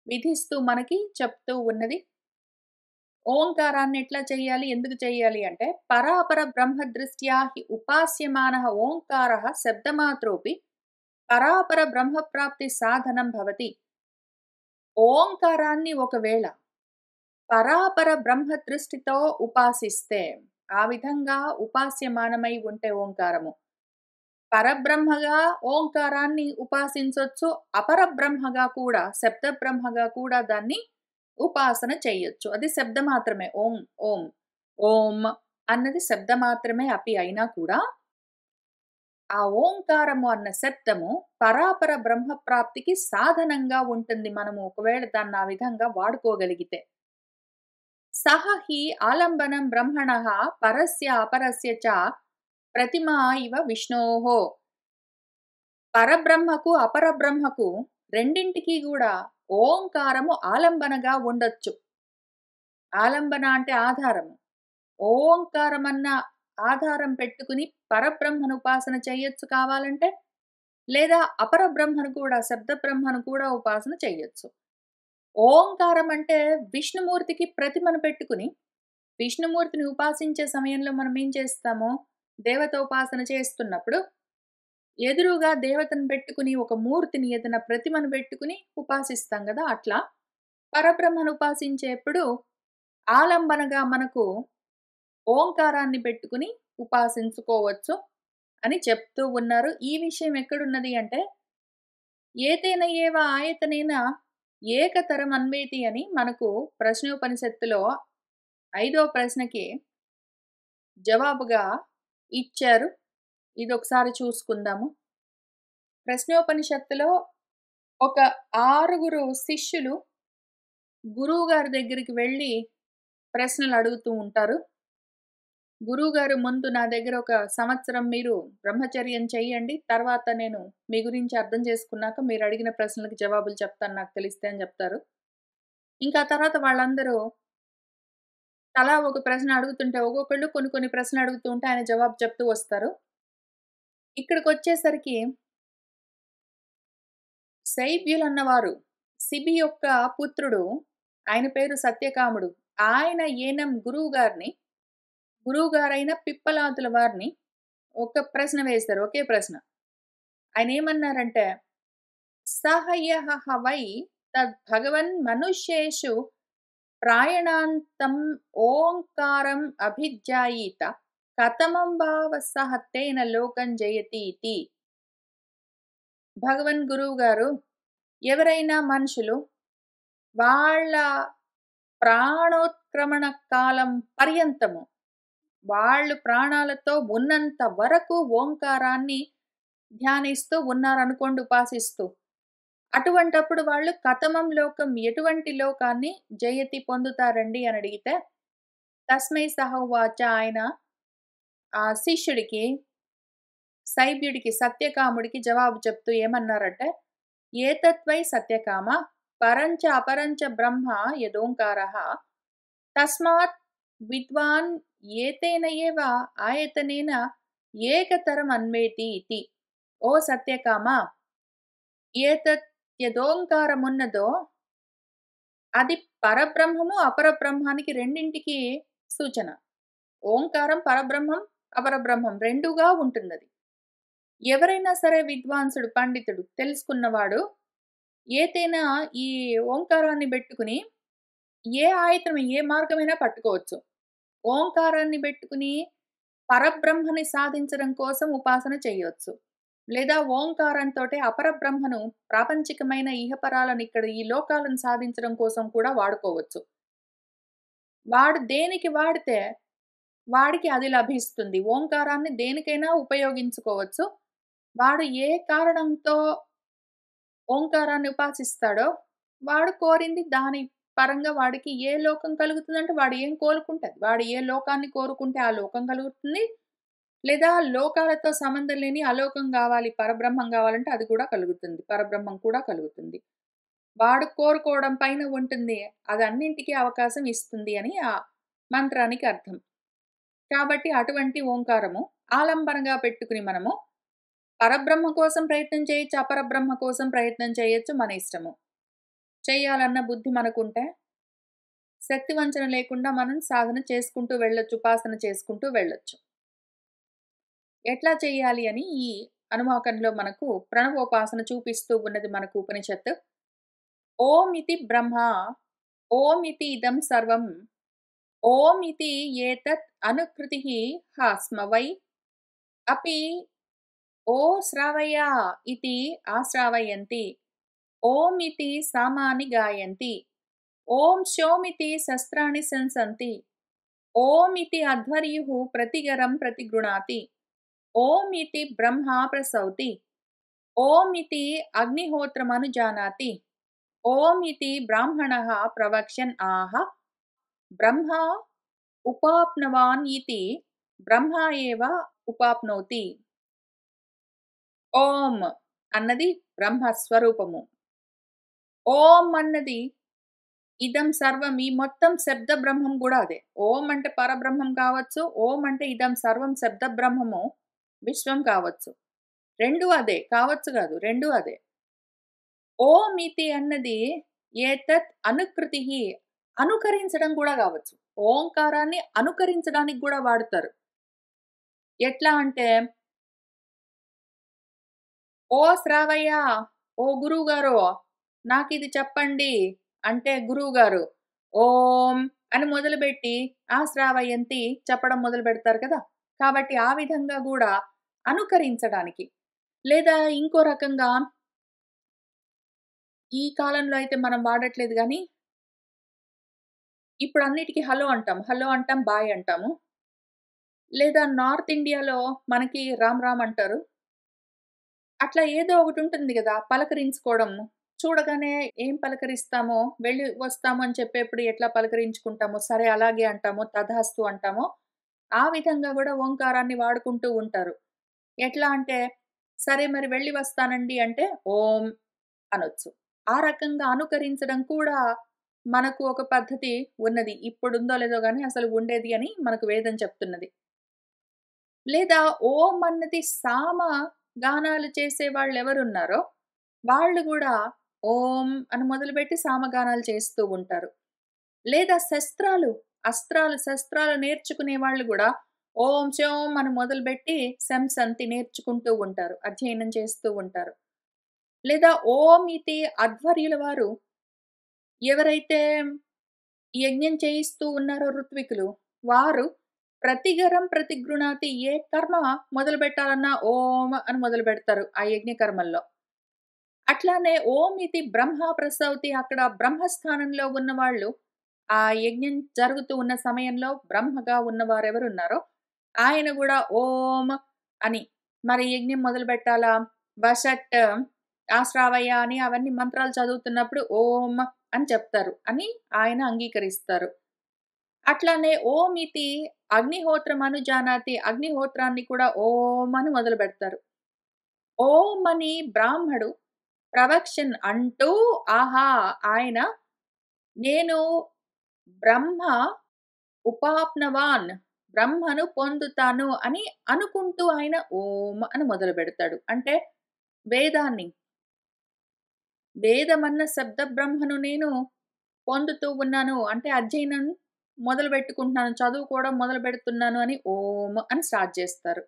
విధిస్తూ మనకి చెప్తూ ఉన్నది. ఓంకారాన్ని ఎట్లా చెయ్యాలి? ఎందుకు చెయ్యాలి అంటే పరాపర బ్రహ్మ దృష్ట్యా హి ఉపాస్యమానః ఓంకారః శబ్దమాత్రోపి పరాపర బ్రహ్మ ప్రాప్తి సాధనం భవతి. ఓంకారాన్ని ఒకవేళ పరాపర బ్రహ్మ దృష్టితో ఉపాసిస్తే ఆ విధంగా ఉపాస్యమానమై ఉంటే ఓంకారము పరబ్రహ్మగా ఓంకారాన్ని ఉపాసించొచ్చు, అపరబ్రహ్మగా కూడా శబ్ద బ్రహ్మగా కూడా దాన్ని ఉపాసన చెయ్యొచ్చు. అది శబ్ద మాత్రమే. ఓం ఓం ఓం అన్నది శబ్ద మాత్రమే అయినా కూడా ఆ ఓంకారము అన్న శబ్దము పరాపర బ్రహ్మ ప్రాప్తికి సాధనంగా ఉంటుంది. మనము ఒకవేళ దాన్ని ఆ విధంగా వాడుకోగలిగితే. సహ హి ఆలంబనం బ్రహ్మణః పరస్య అపరస్య చ ప్రతిమా ఇవ విష్ణోః. పరబ్రహ్మకు అపరబ్రహ్మకు రెండింటికి కూడా ఓంకారము ఆలంబనగా ఉండొచ్చు. ఆలంబన అంటే ఆధారము. ఓంకారమన్న ఆధారం పెట్టుకుని పరబ్రహ్మను ఉపాసన చేయొచ్చు కావాలంటే, లేదా అపరబ్రహ్మను కూడా శబ్ద బ్రహ్మను కూడా ఉపాసన చెయ్యొచ్చు. ఓంకారం అంటే విష్ణుమూర్తికి ప్రతిమను పెట్టుకుని విష్ణుమూర్తిని ఉపాసించే సమయంలో మనం ఏం చేస్తాము? దేవత ఉపాసన చేస్తున్నప్పుడు ఎదురుగా దేవతను పెట్టుకుని ఒక మూర్తిని ఏదైనా ప్రతిమను పెట్టుకుని ఉపాసిస్తాం గదా! అట్లా పరబ్రహ్మను ఉపాసించేప్పుడు ఆలంబనగా మనకు ఓంకారాన్ని పెట్టుకుని ఉపాసించుకోవచ్చు అని చెప్తూ ఉన్నారు. ఈ విషయం ఎక్కడున్నది అంటే ఏతేన ఏవ ఆయతనేన ఏకతరం అన్వేతి అని మనకు ప్రశ్నోపనిషత్తులో 5వ ప్రశ్నకి జవాబుగా ఇచ్చారు. ఇదొకసారి చూసుకుందాము. ప్రశ్నోపనిషత్తులో ఒక 6గురు శిష్యులు గురువుగారి దగ్గరికి వెళ్ళి ప్రశ్నలు అడుగుతూ ఉంటారు. గురువుగారు ముందు నా దగ్గర ఒక సంవత్సరం మీరు బ్రహ్మచర్యం చెయ్యండి. తర్వాత నేను మీ గురించి అర్థం చేసుకున్నాక మీరు అడిగిన ప్రశ్నలకు జవాబులు చెప్తాను నాకు తెలిస్తే అని చెప్తారు. ఇంకా తర్వాత వాళ్ళందరూ తలా ఒక ప్రశ్న అడుగుతుంటే ఒక్కొక్కళ్ళు కొన్ని కొన్ని ప్రశ్నలు అడుగుతూ ఉంటే ఆయన జవాబు చెప్తూ వస్తారు. ఇక్కడికొచ్చేసరికి శైబ్యులన్నవారు శిబి యొక్క పుత్రుడు. ఆయన పేరు సత్యకాముడు. ఆయన ఏనం గురువుగారైన పిప్పలాదుల వారిని ఒక ప్రశ్న వేశారు. ఒకే ప్రశ్న. ఆయనేమన్నారంటే, సహ యః వై తద్భగవన్ మనుష్యేషు ప్రాయణాంతం ఓంకారం అభిజ్ఞాయీత కథమం భావ సహ తేన లోకం జయతి ఇతి. భగవన్ గురువు గారు ఎవరైనా మనుషులు వాళ్ళ ప్రాణోత్క్రమణ కాలం పర్యంతము వాళ్ళు ప్రాణాలతో ఉన్నంత వరకు ఓంకారాన్ని ధ్యానిస్తూ ఉన్నారనుకోండి, ఉపాసిస్తూ. అటువంటప్పుడు వాళ్ళు కథమం లోకం ఎటువంటి లోకాన్ని జయతి పొందుతారండి అని అడిగితే, తస్మై సహ ఉవాచ ఆయన ఆ శిష్యుడికి శైబ్యుడికి సత్యకాముడికి జవాబు చెప్తూ ఏమన్నారంటే, ఏతత్వై సత్యకామ పరంచ అపరంచ బ్రహ్మ యదోంకారః తస్మాత్ విద్వాన్ ఏతేన ఏవ ఆయతనేన ఏకతరం అన్వేతి ఇతి. ఓ సత్యకామ, ఏతత్ యదోంకారమున్నదో అది పరబ్రహ్మము, అపరబ్రహ్మానికి రెండింటికి సూచన. ఓంకారం పరబ్రహ్మం, అపరబ్రహ్మం రెండుగా ఉంటుందది. ఎవరైనా సరే విద్వాంసుడు, పండితుడు, తెలుసుకున్నవాడు ఏతైనా ఈ ఓంకారాన్ని బెట్టుకుని ఏ ఆయతనం, ఏ మార్గమైనా పట్టుకోవచ్చు. ఓంకారాన్ని బెట్టుకుని పరబ్రహ్మని సాధించడం కోసం ఉపాసన చేయొచ్చు. లేదా ఓంకారంతోటే అపరబ్రహ్మను, ప్రాపంచికమైన ఇహపరాలను, ఇక్కడ ఈ లోకాలను సాధించడం కోసం కూడా వాడుకోవచ్చు. వాడు దేనికి వాడితే వాడికి అది లభిస్తుంది. ఓంకారాన్ని దేనికైనా ఉపయోగించుకోవచ్చు. వాడు ఏ కారణంతో ఓంకారాన్ని ఉపాసిస్తాడో, వాడు కోరింది దాని పరంగా వాడికి ఏ లోకం కలుగుతుందంటే, వాడు ఏం కోరుకుంటే అది. వాడు ఏ లోకాన్ని కోరుకుంటే ఆ లోకం కలుగుతుంది. లేదా లోకాలతో సంబంధం లేని అలోకం గావాలి, పరబ్రహ్మం గావాలంటే అది కూడా కలుగుతుంది. పరబ్రహ్మం కూడా కలుగుతుంది. వాడు కోరుకోవడం పైన ఉంటుంది. అది అన్నింటికి అవకాశం ఇస్తుంది అని ఆ మంత్రానికి అర్థం. కాబట్టి అటువంటి ఓంకారము ఆలంబనగా పెట్టుకుని మనము పరబ్రహ్మ కోసం ప్రయత్నం చేయొచ్చు, అపరబ్రహ్మ కోసం ప్రయత్నం చేయొచ్చు, మన ఇష్టము. చెయ్యాలన్న బుద్ధి మనకుంటే, శక్తి వంచన లేకుండా మనం సాధన చేసుకుంటూ వెళ్ళొచ్చు, ఉపాసన చేసుకుంటూ వెళ్ళొచ్చు. ఎట్లా చెయ్యాలి అని ఈ అనువాకంలో మనకు ప్రణవోపాసన చూపిస్తూ ఉన్నది మనకు ఉపనిషత్తు. ఓం ఇతి బ్రహ్మ, ఓం ఇతి ఇదం సర్వం, ఓం ఇతి ఏతత్ అనుకృతిః హాస్మ వై అపి ఓ శ్రావయ ఇతి ఆశ్రావయంతి. ఓం ఇతి సామాని గాయంతి. ఓం శోమితి శస్త్రాణి శంసంతి. ఓం ఇతి అధ్వర్యుః ప్రతిగరం ప్రతిగృణాతి. ఓం ఇతి బ్రహ్మా ప్రసౌతి. ఓం ఇతి అగ్నిహోత్రమనుజానాతి. ఓం ఇతి బ్రాహ్మణః ప్రవక్ష్యన్ ఆహ బ్రహ్మ ఉపాప్నవాన్ ఇతి బ్రహ్మ ఏవ ఉపాప్నోతి. ఓం అన్నది బ్రహ్మస్వరూపము. ఓం అన్నది ఇదం సర్వం, ఈ మొత్తం శబ్ద బ్రహ్మం కూడా అదే. ఓం అంటే పరబ్రహ్మం కావచ్చు. ఓం అంటే ఇదం సర్వం శబ్ద బ్రహ్మము విశ్వం కావచ్చు. రెండూ అదే. కావచ్చు కాదు. రెండూ అదే. ఓం ఇతి అన్నది ఏతత్ అనుకృతిః, అనుకరించడం కూడా కావచ్చు. ఓంకారాన్ని అనుకరించడానికి కూడా వాడుతారు. ఎట్లా అంటే, ఓ శ్రావయ్య, ఓ గురువుగారు నాకిది చెప్పండి అంటే గురువుగారు ఓం అని మొదలుపెట్టి ఆ శ్రావయంతి చెప్పడం మొదలు పెడతారు కదా! కాబట్టి ఆ విధంగా గూడా అనుకరించడానికి. లేదా ఇంకో రకంగా ఈ కాలంలో అయితే మనం వాడట్లేదు గానీ, ఇప్పుడు అన్నిటికి హలో అంటాం. హలో అంటాం, బాయ్ అంటాము. లేదా నార్త్ ఇండియాలో మనకి రామ్ రామ్ అంటారు. అట్లా ఏదో ఒకటుంటుంది గదా! పలకరించుకోవడము. చూడగానే ఏం పలకరిస్తామో, వెళ్ళి వస్తాము అని చెప్పేప్పుడు ఎట్లా పలకరించుకుంటామో, సరే అలాగే అంటామో, తథాస్తు అంటామో, ఆ విధంగా గూడా ఓంకారాన్ని వాడుకుంటూ ఉంటారు. ఎట్లా అంటే, సరే మరి వెళ్ళి వస్తానండి అంటే, ఓం అనొచ్చు. ఆ రకంగా అనుకరించడం కూడా మనకు ఒక పద్ధతి ఉన్నది. ఇప్పుడుందో లేదో గానీ అసలు ఉండేది అని మనకు వేదం చెప్తున్నది. లేదా ఓం అన్నది సామ గానాలు చేసేవాళ్ళెవరున్నారో, వాళ్ళు గూడా ఓం అని మొదలుపెట్టి సామగానాలు చేస్తూ ఉంటారు. లేదా శస్త్రాలు నేర్చుకునే వాళ్ళు గూడా ఓం శోం అని మొదలుపెట్టి శంసంతి నేర్చుకుంటూ ఉంటారు. అధ్యయనం చేస్తూ ఉంటారు. లేదా ఓం ఇతి అధ్వర్యుల వారు ఎవరైతే యజ్ఞం చేయిస్తూ ఉన్నారో ఋత్వికులు, వారు ప్రతిగరం ప్రతిగృణాతి, ఏ కర్మ మొదలుపెట్టాలన్నా ఓం అని మొదలుపెడతారు ఆ యజ్ఞ కర్మల్లో. అట్లానే ఓం ఇతి బ్రహ్మ ప్రసౌతి, అక్కడ బ్రహ్మస్థానంలో ఉన్నవాళ్ళు, ఆ యజ్ఞం జరుగుతూ ఉన్న సమయంలో బ్రహ్మగా ఉన్నవారెవరున్నారో, ఆయన గూడా ఓం అని మరి యజ్ఞం మొదలుపెట్టాలా, వషట్, ఆశ్రావయ్య అని అవన్నీ మంత్రాలు చదువుతున్నప్పుడు ఓం అని చెప్తారు అని ఆయన అంగీకరిస్తారు. అట్లానే ఓం ఇతి అగ్నిహోత్రం అనుజానాతి, అగ్నిహోత్రాన్ని కూడా ఓం అని మొదలుపెడతారు. ఓం అని బ్రాహ్మడు ప్రవక్షన్ అంటూ ఆహా! ఆయన నేను బ్రహ్మ ఉపాప్నవాన్, బ్రహ్మను పొందుతాను అని అనుకుంటూ ఆయన ఓం అని మొదలుపెడతాడు. అంటే వేదాన్ని, వేదమన్న శబ్ద బ్రహ్మను నేను పొందుతూ ఉన్నాను. అంటే అధ్యయనం మొదలుపెట్టుకుంటున్నాను. చదువుకోవడం మొదలుపెడుతున్నాను అని ఓం అని స్టార్ట్ చేస్తారు.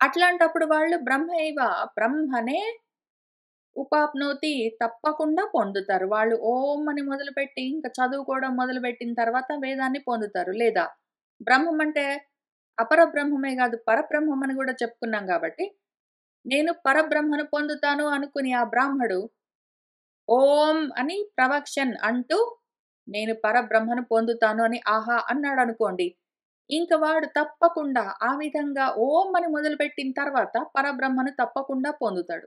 అట్లాంటప్పుడు వాళ్ళు బ్రహ్మైవ బ్రహ్మనే ఉపాప్నోతి తప్పకుండా పొందుతారు. వాళ్ళు ఓం అని మొదలుపెట్టి ఇంక చదువుకోవడం మొదలుపెట్టిన తర్వాత వేదాన్ని పొందుతారు. లేదా బ్రహ్మం అంటే అపరబ్రహ్మమే గాదు, పరబ్రహ్మం అని గూడా చెప్పుకున్నాం గాబట్టి, నేను పరబ్రహ్మను పొందుతాను అనుకుని ఆ బ్రాహ్మడు ఓం అని ప్రవక్షన్ అంటూ నేను పరబ్రహ్మను పొందుతాను అని ఆహా అన్నాడనుకోండి. ఇంక వాడు తప్పకుండా ఆ విధంగా ఓం అని మొదలుపెట్టిన తర్వాత పరబ్రహ్మను తప్పకుండా పొందుతాడు.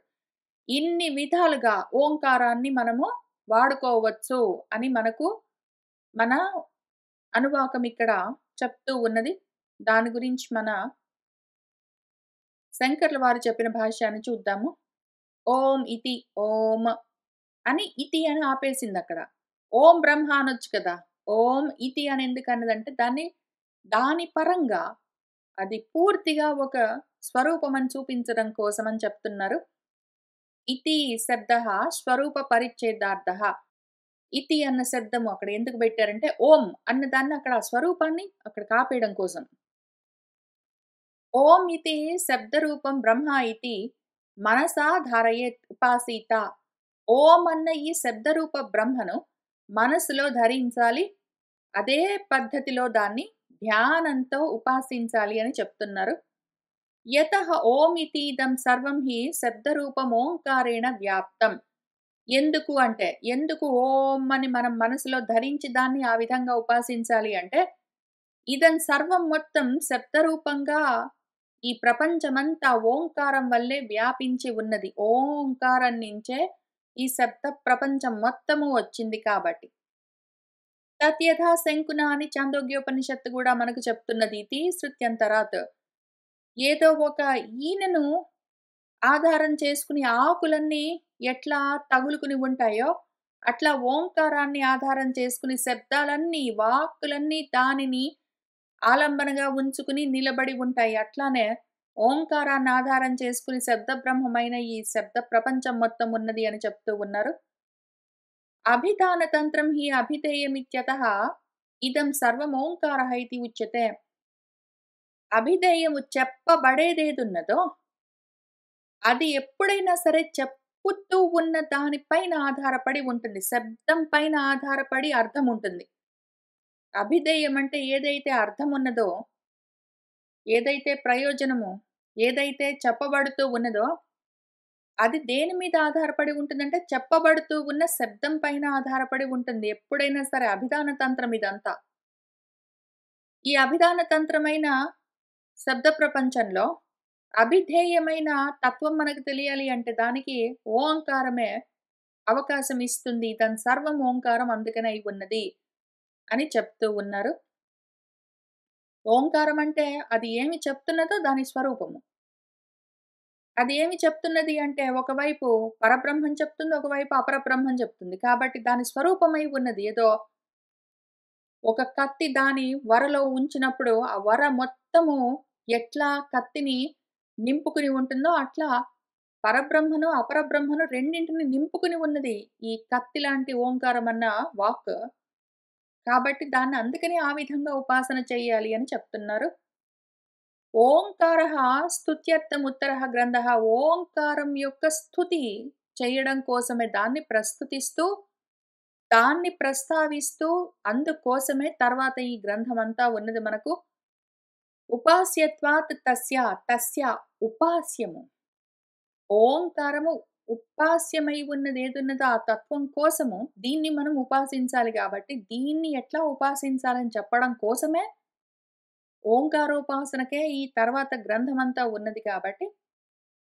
ఇన్ని విధాలుగా ఓంకారాన్ని మనము వాడుకోవచ్చు అని మనకు మన అనువాకం ఇక్కడ చెప్తూ ఉన్నది. దాని గురించి మన శంకర్ల వారు చెప్పిన భాష్యాన్ని చూద్దాము. ఓం ఇతి ఓం అని ఇతి అని ఆపేసిందక్కడ. ఓం బ్రహ్మ అనొచ్చు కదా! ఓం ఇతి అని ఎందుకన్నదంటే దాని పరంగా అది పూర్తిగా ఒక స్వరూపమని చూపించడం కోసమని చెప్తున్నారు. ఇతి శబ్దః స్వరూప పరిచ్ఛేదార్థః. ఇతి అన్న శబ్దము అక్కడ ఎందుకు పెట్టారంటే ఓం అన్న దాన్ని అక్కడ ఆ స్వరూపాన్ని అక్కడ కాపేయడం కోసం. ఓం ఇతి శబ్దరూపం బ్రహ్మ ఇతి మనసా ధారయేత్ ఉపాసీత. ఓం అన్న ఈ శబ్దరూప బ్రహ్మను మనసులో ధరించాలి. అదే పద్ధతిలో దాన్ని ధ్యానంతో ఉపాసించాలి అని చెప్తున్నారు. యతః ఓం ఇతీదం సర్వం హి శబ్దరూపమోంకారేణ వ్యాప్తం. ఎందుకు అంటే, ఎందుకు ఓం అని మనం మనసులో ధరించి దాన్ని ఆ విధంగా ఉపాసించాలి అంటే, ఇదం సర్వం మొత్తం శబ్దరూపంగా ఈ ప్రపంచమంతా ఓంకారం వల్లే వ్యాపించి ఉన్నది. ఓంకారం నుంచే ఈ శబ్ద ప్రపంచం మొత్తము వచ్చింది కాబట్టి. తత్యథా శంకున అని చాందోగ్యోపనిషత్తు గూడా మనకు చెప్తున్నది. ఇతి శృత్యంతరాత్. ఏదో ఒక ఈనెను ఆధారం చేసుకుని ఆకులన్నీ ఎట్లా తగులుకుని ఉంటాయో, అట్లా ఓంకారాన్ని ఆధారం చేసుకుని శబ్దాలన్నీ, వాక్కులన్నీ దానిని ఆలంబనగా ఉంచుకుని నిలబడి ఉంటాయి. అట్లానే ఓంకారాన్ని ఆధారం చేసుకుని శబ్ద బ్రహ్మమైన ఈ శబ్ద ప్రపంచం మొత్తం ఉన్నది అని చెప్తూ ఉన్నారు. అభిధాన తంత్రం హి అభిధేయమిత్యతః ఇదం సర్వమోంకారః ఇతి ఉచ్యతే. అభిధేయము చెప్పబడేదేదున్నదో అది ఎప్పుడైనా సరే చెప్పుతూ ఉన్న దాని పైన ఆధారపడి ఉంటుంది. శబ్దం పైన ఆధారపడి అర్థం ఉంటుంది. అభిధేయం అంటే ఏదైతే అర్థం ఉన్నదో, ఏదైతే ప్రయోజనమో, ఏదైతే చెప్పబడుతూ ఉన్నదో, అది దేని మీద ఆధారపడి ఉంటుందంటే, చెప్పబడుతూ ఉన్న శబ్దం పైన ఆధారపడి ఉంటుంది. ఎప్పుడైనా సరే అభిధాన తంత్రం ఇదంతా. ఈ అభిధాన తంత్రమైన శబ్ద ప్రపంచంలో అభిధేయమైన తత్వం మనకు తెలియాలి అంటే దానికి ఓంకారమే అవకాశం ఇస్తుంది. దాని సర్వం ఓంకారం అందుకనే అయి ఉన్నది అని చెప్తూ ఉన్నారు. ఓంకారం అంటే అది ఏమి చెప్తున్నదో దాని స్వరూపము. అది ఏమి చెప్తున్నది అంటే ఒకవైపు పరబ్రహ్మం చెప్తుంది, ఒకవైపు అపరబ్రహ్మం చెప్తుంది. కాబట్టి దాని స్వరూపమై ఉన్నది. ఏదో ఒక కత్తి దాని వరలో ఉంచినప్పుడు ఆ వర మొత్తము ఎట్లా కత్తిని నింపుకుని ఉంటుందో అట్లా పరబ్రహ్మను, అపరబ్రహ్మను రెండింటిని నింపుకుని ఉన్నది ఈ కత్తి లాంటి ఓంకారం అన్న వాక్. కాబట్టి దాన్ని అందుకని ఆ విధంగా ఉపాసన చేయాలి అని చెప్తున్నారు. ఓంకారః స్తుత్యర్థముత్తరః గ్రంథః. ఓంకారం యొక్క స్తుతి చేయడం కోసమే దాన్ని ప్రస్తుతిస్తూ, దాన్ని ప్రస్తావిస్తూ అందుకోసమే తర్వాత ఈ గ్రంథమంతా ఉన్నది మనకు. ఉపాస్యత్వాత్ తస్య ఉపాస్యము. ఓంకారము ఉపాస్యమై ఉన్నదేదున్నదో ఆ తత్వం కోసము దీన్ని మనం ఉపాసించాలి గాబట్టి, దీన్ని ఎట్లా ఉపాసించాలని చెప్పడం కోసమే ఓంకారోపాసనకే ఈ తర్వాత గ్రంథమంతా ఉన్నది కాబట్టి,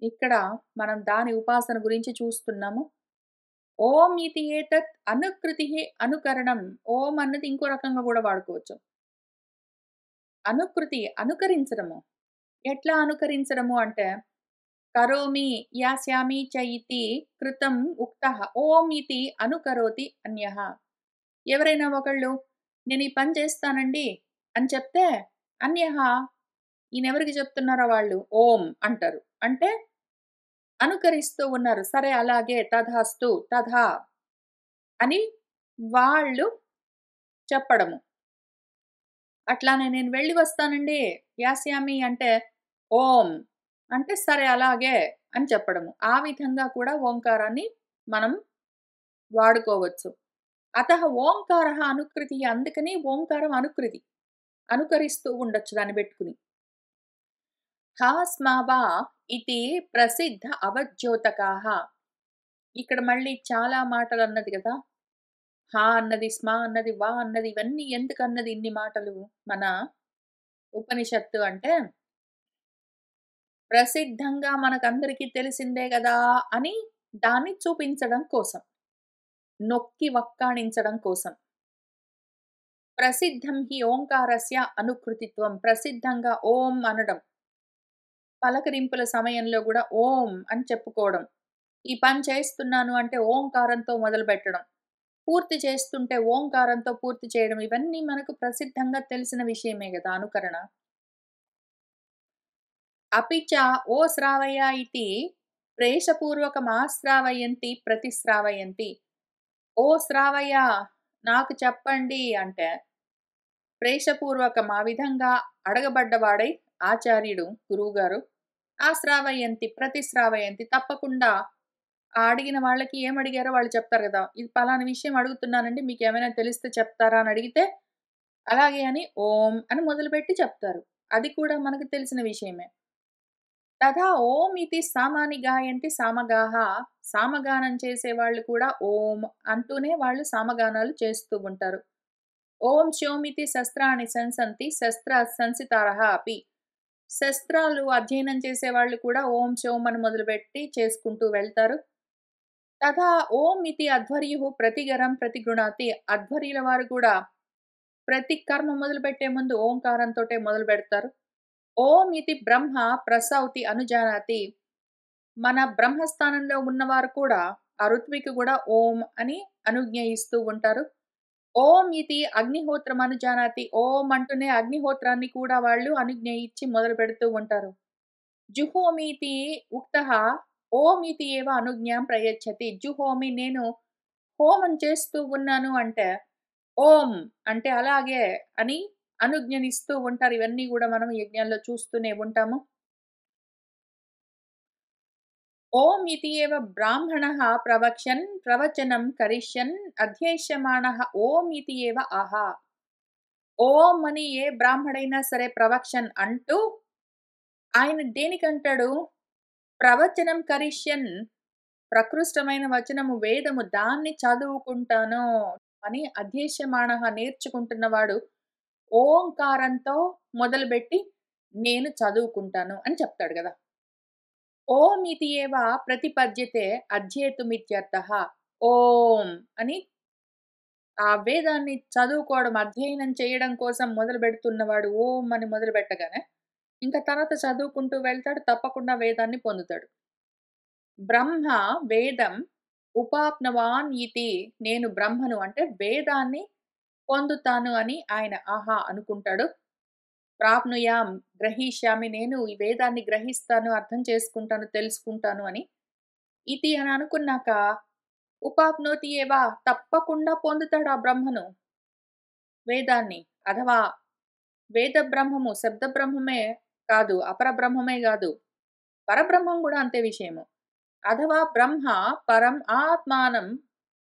ఇక్కడ మనం దాని ఉపాసన గురించి చూస్తున్నాము. ఓం ఇతి ఏతత్ అనుకృతిః అనుకరణం. ఓం అన్నది ఇంకో రకంగా గూడా వాడుకోవచ్చు. అనుకృతి అనుకరించడము. ఎట్లా అనుకరించడము అంటే, కరోమి, యాస్యామి చ ఇతి కృతం ఉక్తః. ఓం ఇతి అనుకరోతి అన్యః. ఎవరైనా ఒకళ్ళు నేను ఈ పని చేస్తానండి అని చెప్తే, అన్యః ఈయనెవరికి చెప్తున్నారో వాళ్ళు ఓం అంటారు. అంటే అనుకరిస్తూ ఉన్నారు. సరే అలాగే తథాస్తు, తథా అని వాళ్ళు చెప్పడము. అట్లానే నేను వెళ్ళి వస్తానండి, యాస్యామి అంటే ఓం అంటే సరే అలాగే అని చెప్పడము. ఆ విధంగా కూడా ఓంకారాన్ని మనం వాడుకోవచ్చు. అతః ఓంకారः అనుకృతిः అందుకని ఓంకారం అనుకృతి. అనుకరిస్తూ ఉండొచ్చు దాన్ని బెట్టుకుని. హ, స్మ, వ ఇతి ప్రసిద్ధ అవద్యోతకాః. ఇక్కడ మళ్ళీ చాలా మాటలన్నది గదా! హ అన్నది, స్మ అన్నది, వ అన్నది ఇవన్నీ ఎందుకన్నది ఇన్ని మాటలు మన ఉపనిషత్తు అంటే, ప్రసిద్ధంగా మనకందరికీ తెలిసిందే గదా! అని దాన్ని చూపించడం కోసం. నొక్కి వక్కాణించడం కోసం. ప్రసిద్ధం హి ఓంకారస్య అనుకృతిత్వం. ప్రసిద్ధంగా ఓం అనడం. పలకరింపుల సమయంలో గూడా ఓం అని చెప్పుకోవడం. ఈ పని చేస్తున్నాను అంటే ఓంకారంతో మొదలుపెట్టడం. పూర్తి చేస్తుంటే ఓంకారంతో పూర్తి చేయడం. ఇవన్నీ మనకు ప్రసిద్ధంగా తెలిసిన విషయమే గదా! అనుకరణ. అపి చ ఓ శ్రావయ ఇతి ప్రేషపూర్వకమాశ్రావయంతి ప్రతిశ్రావయంతి. ఓ శ్రావయ నాకు చెప్పండి అంటే ప్రేషపూర్వకం ఆ విధంగా అడగబడ్డవాడై ఆచార్యుడు, గురువుగారు ఆశ్రావయంతి, ప్రతిశ్రావయంతి తప్పకుండా ఆ అడిగిన వాళ్ళకి ఏమడిగారో వాళ్ళు చెప్తారు గదా! ఇది పలానా విషయం అడుగుతున్నానండి మీకేమైనా తెలిస్తే చెప్తారా అని అడిగితే, అలాగే అని ఓం అని మొదలుపెట్టి చెప్తారు. అది కూడా మనకు తెలిసిన విషయమే. తథా ఓం ఇతి సామాని గాయంతి సామగాః. సామగానం చేసేవాళ్ళు కూడా ఓం అంటూనే వాళ్ళు సామగానాలు చేస్తూ ఉంటారు. ఓం శోమితి శస్త్రాణి శంసంతి శస్త్ర సంసితారః అపి. శస్త్రాలు అధ్యయనం చేసేవాళ్ళు కూడా ఓం శోం అని మొదలుపెట్టి చేసుకుంటూ వెళ్తారు. తథా ఓం ఇతి అధ్వర్యుః ప్రతిగరం ప్రతిగృణాతి. అధ్వర్యుల వారు కూడా ప్రతి కర్మ మొదలుపెట్టే ముందు ఓంకారంతోటే మొదలుపెడతారు. ఓం ఇతి బ్రహ్మ ప్రసౌతి అనుజానాతి. మన బ్రహ్మస్థానంలో ఉన్నవారు కూడా ఆ ఋత్వికి కూడా ఓం అని అనుజ్ఞ ఇస్తూ ఉంటారు. ఓం ఇతి అగ్నిహోత్రం అనుజానాతి. ఓం అంటూనే అగ్నిహోత్రాన్ని కూడా వాళ్ళు అనుజ్ఞ ఇచ్చి మొదలుపెడుతూ ఉంటారు. జుహోమీతి ఉక్తః ఓం ఇతి ఏవ అనుజ్ఞాం ప్రయచ్చతి. జుహోమి నేను హోమం చేస్తూ ఉన్నాను అంటే, ఓం అంటే అలాగే అని అనుజ్ఞనిస్తూ ఉంటారు. ఇవన్నీ గూడా మనం యజ్ఞాల్లో చూస్తూనే ఉంటాము. ఓం ఇతి ఏవ బ్రాహ్మణః ప్రవక్ష్యన్ ప్రవచనం కరిష్యన్ అధ్యైష్యమాణః ఓం ఇతి ఏవ ఆహ. ఓం అని ఏ బ్రాహ్మడైనా సరే ప్రవక్షన్ అంటూ ఆయన దేనికంటాడు? ప్రవచనం కరిష్యన్ ప్రకృష్టమైన వచనము వేదము దాన్ని చదువుకుంటాను అని అధ్యైష్యమాణః నేర్చుకుంటున్నవాడు ఓంకారంతో మొదలుబెట్టి నేను చదువుకుంటాను అని చెప్తాడు గదా! ఓం ఇతి ఏవ ప్రతిపద్యతే అధ్యేతుమిత్యర్థః. ఓం అని ఆ వేదాన్ని చదువుకోవడం, అధ్యయనం చేయడం కోసం మొదలుబెడుతున్నవాడు ఓం అని మొదలుబెట్టగానే, ఇంకా తర్వాత చదువుకుంటూ వెళ్తాడు. తప్పకుండా వేదాన్ని పొందుతాడు. బ్రహ్మ వేదం ఉపాప్నవాన్ ఇతి. నేను బ్రహ్మను అంటే వేదాన్ని పొందుతాను అని ఆయన ఆహా అనుకుంటాడు. ప్రాప్నుయాం గ్రహీష్యామి నేను ఈ వేదాన్ని గ్రహిస్తాను, అర్థం చేసుకుంటాను, తెలుసుకుంటాను అని. ఇతి అని అనుకున్నాక ఉపాప్నోతి ఏవ తప్పకుండా పొందుతాడు ఆ బ్రహ్మను, వేదాన్ని. అథవా వేద బ్రహ్మము శబ్ద బ్రహ్మమే కాదు, అపర బ్రహ్మమే గాదు. పరబ్రహ్మం గూడా అంతే విషయము. అథవా బ్రహ్మ పరం ఆత్మానం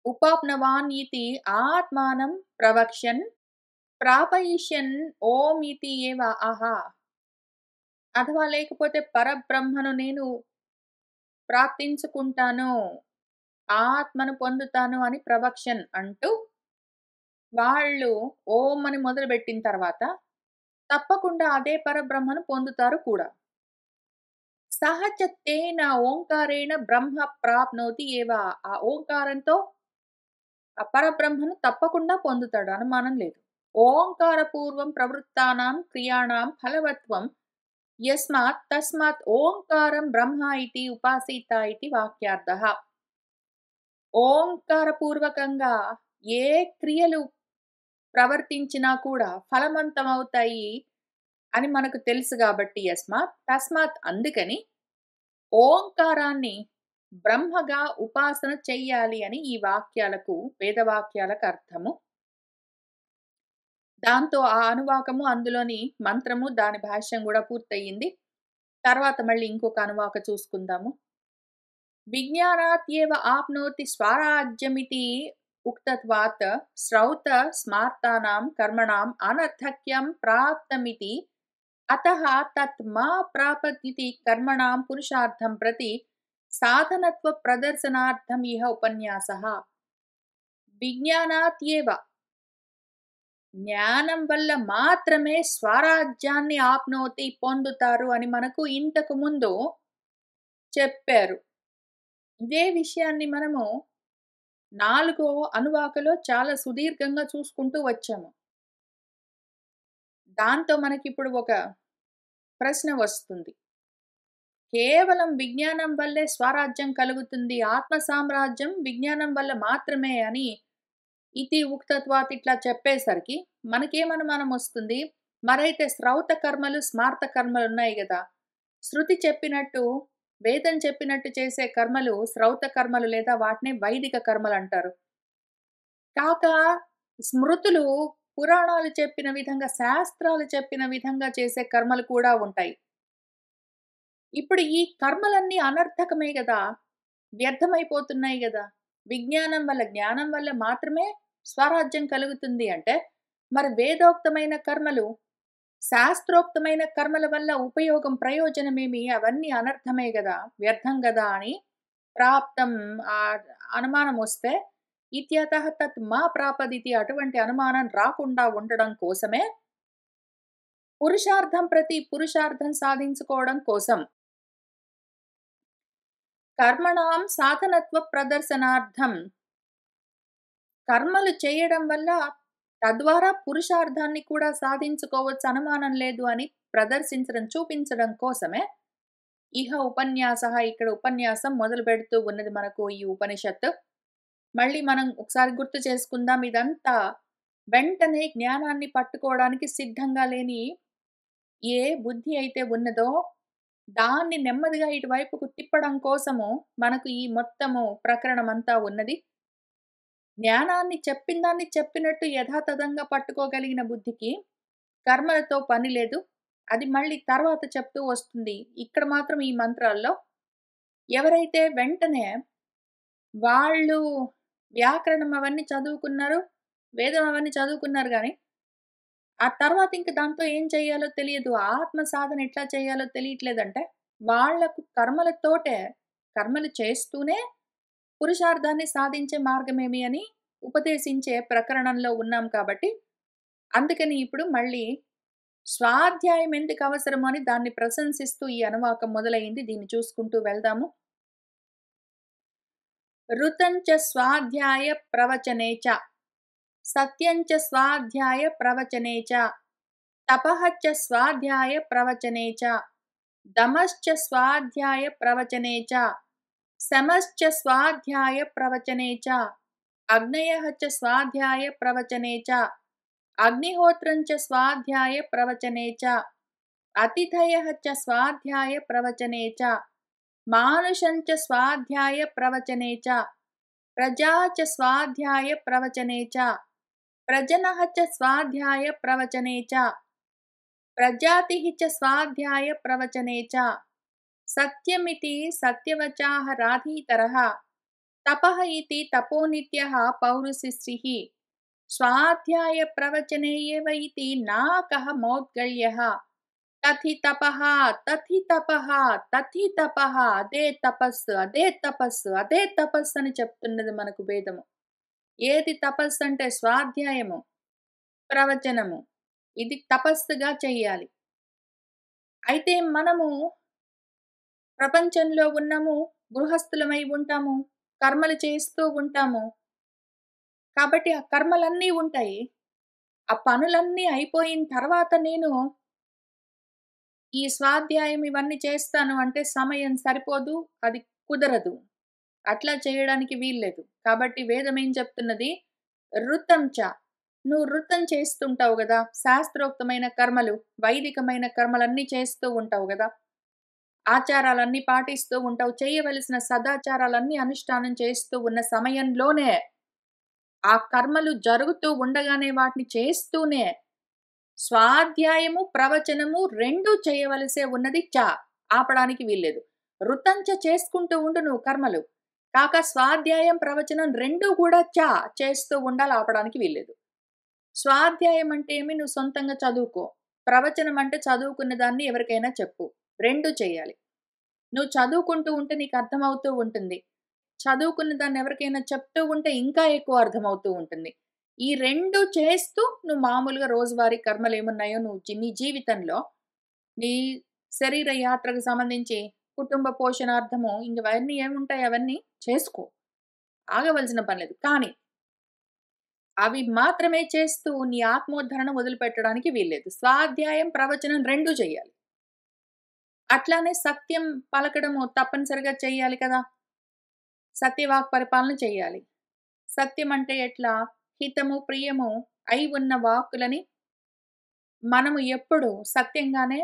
ఉపాప్నవాన్ ఇతి ఆత్మానం ప్రవక్ష్యన్ ప్రాపయిష్యన్ ఓం ఇతి ఏవ ఆహా. అథవా లేకపోతే పరబ్రహ్మను నేను ప్రాప్తించుకుంటాను, ఆత్మను పొందుతాను అని ప్రవక్షన్ అంటూ వాళ్ళు ఓం అని మొదలుబెట్టిన తర్వాత తప్పకుండా అదే పరబ్రహ్మను పొందుతారు కూడా. సహ చ తేన ఓంకారేణ బ్రహ్మ ప్రాప్నోతి ఏవ. ఆ ఓంకారంతో ఆ పరబ్రహ్మను తప్పకుండా పొందుతాడు. అనుమానం లేదు. ఓంకార పూర్వం ప్రవృత్తానాం క్రియాణాం ఫలవత్వం యస్మాత్ తస్మాత్ ఓంకారం బ్రహ్మ ఇతి ఉపాసీత ఇతి వాక్యార్థః. ఓంకార పూర్వకంగా ఏ క్రియలు ప్రవర్తించినా కూడా ఫలవంతమవుతాయి అని మనకు తెలుసు గాబట్టి తస్మాత్ అందుకని ఓంకారాన్ని బ్రహ్మగా ఉపాసన చెయ్యాలి అని ఈ వాక్యాలకు, వేదవాక్యాలకు అర్థము. దాంతో ఆ అనువాకము, అందులోని మంత్రము, దాని భాష్యం గూడా పూర్తయింది. తర్వాత మళ్ళీ ఇంకొక అనువాక చూసుకుందాము. విజ్ఞానాత్యేవ ఆప్నోతి స్వరాజ్యమితి ఉక్తత్వాత్ శ్రౌత స్మార్తానాం కర్మణాం అనర్థక్యం ప్రాప్తమితి అతః తత్ మా ప్రాపద్యితి కర్మణాం పురుషార్థం ప్రతి సాధనత్వ ప్రదర్శనార్థం ఇహ ఉపన్యాసః. విజ్ఞానాత్యేవ జ్ఞానం వల్ల మాత్రమే స్వరాజ్యాన్ని ఆప్నోతి పొందుతారు అని మనకు ఇంతకు ముందు చెప్పారు. ఇదే విషయాన్ని మనము 4 అనువాకలో చాలా సుదీర్ఘంగా చూసుకుంటూ వచ్చాము. దాంతో మనకిప్పుడు ఒక ప్రశ్న వస్తుంది. కేవలం విజ్ఞానం వల్లే స్వరాజ్యం కలుగుతుంది, ఆత్మ సామ్రాజ్యం విజ్ఞానం వల్ల మాత్రమే అని ఇతి ఉక్తత్వాత్ ఇట్లా చెప్పేసరికి మనకేమనుమానం వస్తుంది? మరైతే శ్రౌత కర్మలు, స్మార్త కర్మలు ఉన్నాయి గదా! శృతి చెప్పినట్టు, వేదం చెప్పినట్టు చేసే కర్మలు శ్రౌత కర్మలు లేదా వాటినే వైదిక కర్మలంటారు. కాక స్మృతులు, పురాణాలు చెప్పిన విధంగా, శాస్త్రాలు చెప్పిన విధంగా చేసే కర్మలు కూడా ఉంటాయి. ఇప్పుడు ఈ కర్మలన్నీ అనర్థకమే గదా! వ్యర్థమైపోతున్నాయి గదా! విజ్ఞానం వల్ల, జ్ఞానం వల్ల మాత్రమే స్వరాజ్యం కలుగుతుంది అంటే, మరి వేదోక్తమైన కర్మలు, శాస్త్రోక్తమైన కర్మల వల్ల ఉపయోగం, ప్రయోజనమేమి? అవన్నీ అనర్థమే గదా! వ్యర్థం గదా! అని ప్రాప్తం అనుమానం వస్తే ఇత్యతః తత్ మా ప్రాపదితి, అటువంటి అనుమానం రాకుండా ఉండడం కోసమే పురుషార్థం సాధించుకోవడం కోసం కర్మణాం సాధనత్వ ప్రదర్శనార్థం, కర్మలు చేయడం వల్ల తద్వారా పురుషార్థాన్ని కూడా సాధించుకోవచ్చు, అనుమానం లేదు అని ప్రదర్శించడం, చూపించడం కోసమే ఇహ ఉపన్యాసః, ఇక్కడ ఉపన్యాసం మొదలు పెడుతూ ఉన్నది మనకు ఈ ఉపనిషత్తు. మళ్ళీ మనం ఒకసారి గుర్తు చేసుకుందాం. ఇదంతా వెంటనే జ్ఞానాన్ని పట్టుకోవడానికి సిద్ధంగా లేని ఏ బుద్ధి అయితే ఉన్నదో దాన్ని నెమ్మదిగా ఇటువైపుకు తిప్పడం కోసము మనకు ఈ మొత్తము ప్రకరణమంతా ఉన్నది. జ్ఞానాన్ని చెప్పిందాన్ని చెప్పినట్టు యథాతథంగా పట్టుకోగలిగిన బుద్ధికి కర్మలతో పని లేదు. అది మళ్ళీ తర్వాత చెప్తూ వస్తుంది. ఇక్కడ మాత్రం ఈ మంత్రాల్లో ఎవరైతే వెంటనే వాళ్ళు వ్యాకరణం అవన్నీ చదువుకున్నారు, వేదం అవన్నీ చదువుకున్నారు గానీ, ఆ తర్వాత ఇంక దాంతో ఏం చేయాలో తెలియదు, ఆత్మ సాధన ఎట్లా చేయాలో తెలియట్లేదంటే, వాళ్ళకు కర్మలతోటే, కర్మలు చేస్తూనే పురుషార్థాన్ని సాధించే మార్గమేమి అని ఉపదేశించే ప్రకరణంలో ఉన్నాం కాబట్టి, అందుకని ఇప్పుడు మళ్ళీ స్వాధ్యాయం ఎందుకు అవసరమో అని దాన్ని ప్రశంసిస్తూ ఈ అనువాకం మొదలైంది. దీన్ని చూసుకుంటూ వెళ్దాము. ఋతం చ స్వాధ్యాయ ప్రవచనే చ, సత్యం చ స్వాధ్యాయ ప్రవచనే చ, తపః చ స్వాధ్యాయ ప్రవచనే చ, దమశ్చ స్వాధ్యాయ ప్రవచనే చ, శమశ్చ స్వాధ్యాయ ప్రవచనే చ, అగ్నయః చ స్వాధ్యాయ ప్రవచనే చ, అగ్నిహోత్రం చ స్వాధ్యాయ ప్రవచనే చ, అతిథయః చ స్వాధ్యాయ ప్రవచనే చ, మానుషం చ స్వాధ్యాయ ప్రవచనే చ, ప్రజా చ స్వాధ్యాయ ప్రవచనే చ, ప్రజనః చ స్వాధ్యాయ ప్రవచనే చ, ప్రజాతిః చ స్వాధ్యాయ ప్రవచనే చ, సత్యమితి సత్యవచాః రాధీతరః, తపః ఇతి తపోనిత్యః పౌరుషశ్రీః, స్వాధ్యాయ ప్రవచనే ఏవ ఇతి నాకః మౌద్గల్యః, తథి తపః తథి తపః తథి తపః, అదే తపస్సు, అదే తపస్సు, అదే తపస్సు అని చెప్తున్నది మనకు వేదము. ఏది తపస్సు అంటే స్వాధ్యాయము, ప్రవచనము, ఇది తపస్సుగా చెయ్యాలి. అయితే మనము ప్రపంచంలో ఉన్నాము, గృహస్థులమై ఉంటాము, కర్మలు చేస్తూ ఉంటాము. కాబట్టి ఆ కర్మలన్నీ ఉంటాయి. ఆ పనులన్నీ అయిపోయిన తర్వాత నేను ఈ స్వాధ్యాయం ఇవన్నీ చేస్తాను అంటే సమయం సరిపోదు, అది కుదరదు. అట్లా చేయడానికి వీల్లేదు. కాబట్టి వేదం ఏం చెప్తున్నది? ఋతం చ, నువ్వు వృత్తం చేస్తుంటావు గదా! శాస్త్రోక్తమైన కర్మలు, వైదికమైన కర్మలన్నీ చేస్తూ ఉంటావు గదా! ఆచారాలన్నీ పాటిస్తూ ఉంటావు. చేయవలసిన సదాచారాలన్నీ అనుష్ఠానం చేస్తూ ఉన్న సమయంలోనే, ఆ కర్మలు జరుగుతూ ఉండగానే వాటిని చేస్తూనే, స్వాధ్యాయము, ప్రవచనము 2 చేయవలసే ఉన్నది ఆపడానికి వీల్లేదు. వృతంచ చేసుకుంటూ ఉండు నువ్వు కర్మలు. కాక స్వాధ్యాయం, ప్రవచనం 2 కూడా చేస్తూ ఉండాలి, ఆపడానికి వీల్లేదు. స్వాధ్యాయం అంటే ఏమి? నువ్వు సొంతంగా చదువుకో. ప్రవచనం అంటే చదువుకున్న దాన్ని ఎవరికైనా చెప్పు. 2 చేయాలి. నువ్వు చదువుకుంటూ ఉంటే నీకు అర్థమవుతూ ఉంటుంది. చదువుకున్న దాన్ని ఎవరికైనా చెప్తూ ఉంటే ఇంకా ఎక్కువ అర్థమవుతూ ఉంటుంది. ఈ 2 చేస్తూ నువ్వు మామూలుగా రోజువారీ కర్మలేమున్నాయో నువ్వు నీ జీవితంలో, నీ శరీర యాత్రకు సంబంధించి కుటుంబ పోషణార్థము ఇంకవన్నీ ఏముంటాయి అవన్నీ చేసుకో. ఆగవలసిన పని లేదు. కానీ అవి మాత్రమే చేస్తూ నీ ఆత్మోద్ధరణ వదిలిపెట్టడానికి వీల్లేదు. స్వాధ్యాయం, ప్రవచనం 2 చెయ్యాలి. అట్లానే సత్యం పలకడము తప్పనిసరిగా చెయ్యాలి కదా! సత్యవాక్ పరిపాలన చెయ్యాలి. సత్యం అంటే ఎట్లా? హితము, ప్రియము అయి ఉన్న వాక్కులని మనము ఎప్పుడు సత్యంగానే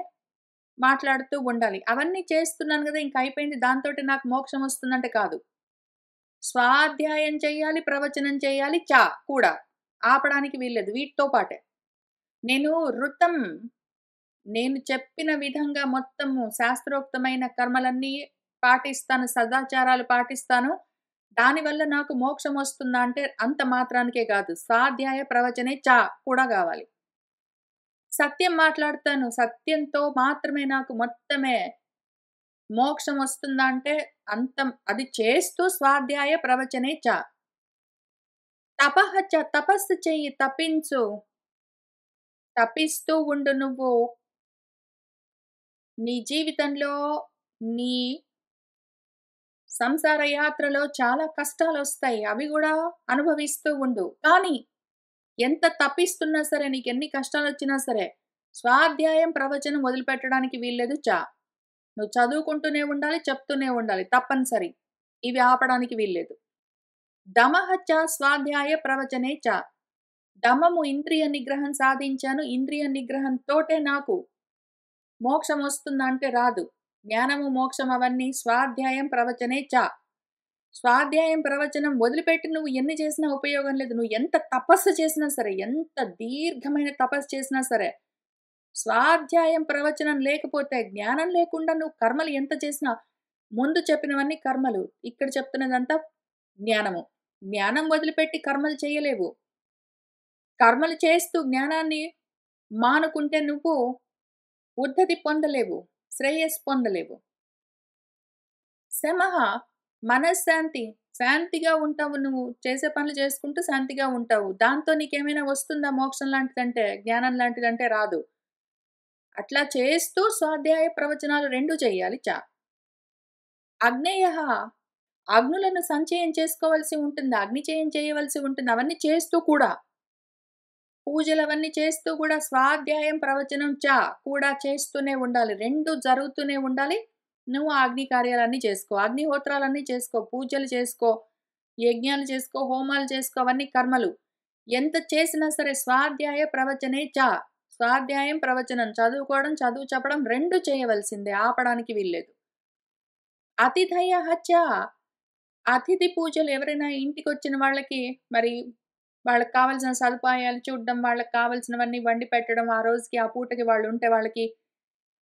మాట్లాడుతూ ఉండాలి. అవన్నీ చేస్తున్నాను గదా! ఇంక అయిపోయింది, దాంతోటి నాకు మోక్షం వస్తుందంటే కాదు. స్వాధ్యాయం చెయ్యాలి, ప్రవచనం చెయ్యాలి, కూడా. ఆపడానికి వీల్లేదు. వీటితో పాటే. నేను ఋతం నేను చెప్పిన విధంగా మొత్తము శాస్త్రోక్తమైన కర్మలన్నీ పాటిస్తాను, సదాచారాలు పాటిస్తాను. దానివల్ల నాకు మోక్షం వస్తుందా అంటే అంత మాత్రానికే కాదు. స్వాధ్యాయ, ప్రవచనే కూడా గావాలి. సత్యం మాట్లాడతాను. సత్యంతో మాత్రమే నాకు మొత్తమే మోక్షం వస్తుందా అంటే అది చేస్తూ స్వాధ్యాయ, ప్రవచనే తపః తపస్సు చెయ్యి, తపించు. తపిస్తూ ఉండు నువ్వు. నీ జీవితంలో, నీ సంసార యాత్రలో చాలా కష్టాలొస్తాయి. అవి గూడా అనుభవిస్తూ ఉండు. కానీ ఎంత తపిస్తున్నా సరే, నీకెన్ని కష్టాలొచ్చినా సరే, స్వాధ్యాయం, ప్రవచనం వదిలిపెట్టడానికి వీల్లేదు. నువ్వు చదువుకుంటూనే ఉండాలి, చెప్తూనే ఉండాలి. తప్పనిసరి. ఇవి ఆపడానికి వీల్లేదు. దమః స్వాధ్యాయ ప్రవచనే దమము ఇంద్రియ నిగ్రహం సాధించాను. ఇంద్రియ నిగ్రహంతోటే నాకు మోక్షం వస్తుందంటే రాదు. జ్ఞానము, మోక్షం అవన్నీ స్వాధ్యాయం, ప్రవచనే స్వాధ్యాయం, ప్రవచనం వదిలిపెట్టి నువ్వు ఎన్ని చేసినా ఉపయోగం లేదు. నువ్వు ఎంత తపస్సు చేసినా సరే, ఎంత దీర్ఘమైన తపస్సు చేసినా సరే, స్వాధ్యాయం, ప్రవచనం లేకపోతే, జ్ఞానం లేకుండా నువ్వు కర్మలు ఎంత చేసినా, ముందు చెప్పినవన్నీ కర్మలు. ఇక్కడ చెప్తున్నదంతా జ్ఞానము. జ్ఞానం వదిలిపెట్టి కర్మలు చేయలేవు. కర్మలు చేస్తూ జ్ఞానాన్ని మానుకుంటే నువ్వు ఉద్ధతి పొందలేవు. శ్రేయస్సు పొందలేవు. శమః మనశ్శాంతి. శాంతిగా ఉంటావు నువ్వు. చేసే పనులు చేసుకుంటూ శాంతిగా ఉంటావు. దాంతో నీకేమైనా వస్తుందా మోక్షం లాంటిదంటే, జ్ఞానం లాంటిదంటే రాదు. అట్లా చేస్తూ స్వాధ్యాయ, ప్రవచనాలు 2 చెయ్యాలి. అగ్నేయః. అగ్నులను సంచయం చేసుకోవాల్సి ఉంటుంది. అగ్నిచయం చేయవలసి ఉంటుంది. అవన్నీ చేస్తూ కూడా, పూజలవన్నీ చేస్తూ కూడా స్వాధ్యాయం, ప్రవచనం కూడా చేస్తూనే ఉండాలి. 2 జరుగుతూనే ఉండాలి. నువ్వు ఆ అగ్ని కార్యాలన్నీ చేసుకో. అగ్నిహోత్రాలన్నీ చేసుకో. పూజలు చేసుకో. యజ్ఞాలు చేసుకో. హోమాలు చేసుకో. అవన్నీ కర్మలు. ఎంత చేసినా సరే స్వాధ్యాయ, ప్రవచనే స్వాధ్యాయం, ప్రవచనం చదువుకోవడం, చదువు చెప్పడం 2 చేయవలసిందే. ఆపడానికి వీల్లేదు. అతిథయః అతిథి పూజలు. ఎవరైనా ఇంటికొచ్చిన వాళ్ళకి మరి వాళ్ళకి కావాల్సిన సదుపాయాలు చూడడం, వాళ్ళకి కావాల్సినవన్నీ వండి పెట్టడం, ఆ రోజుకి, ఆ పూటకి వాళ్ళుంటే వాళ్ళకి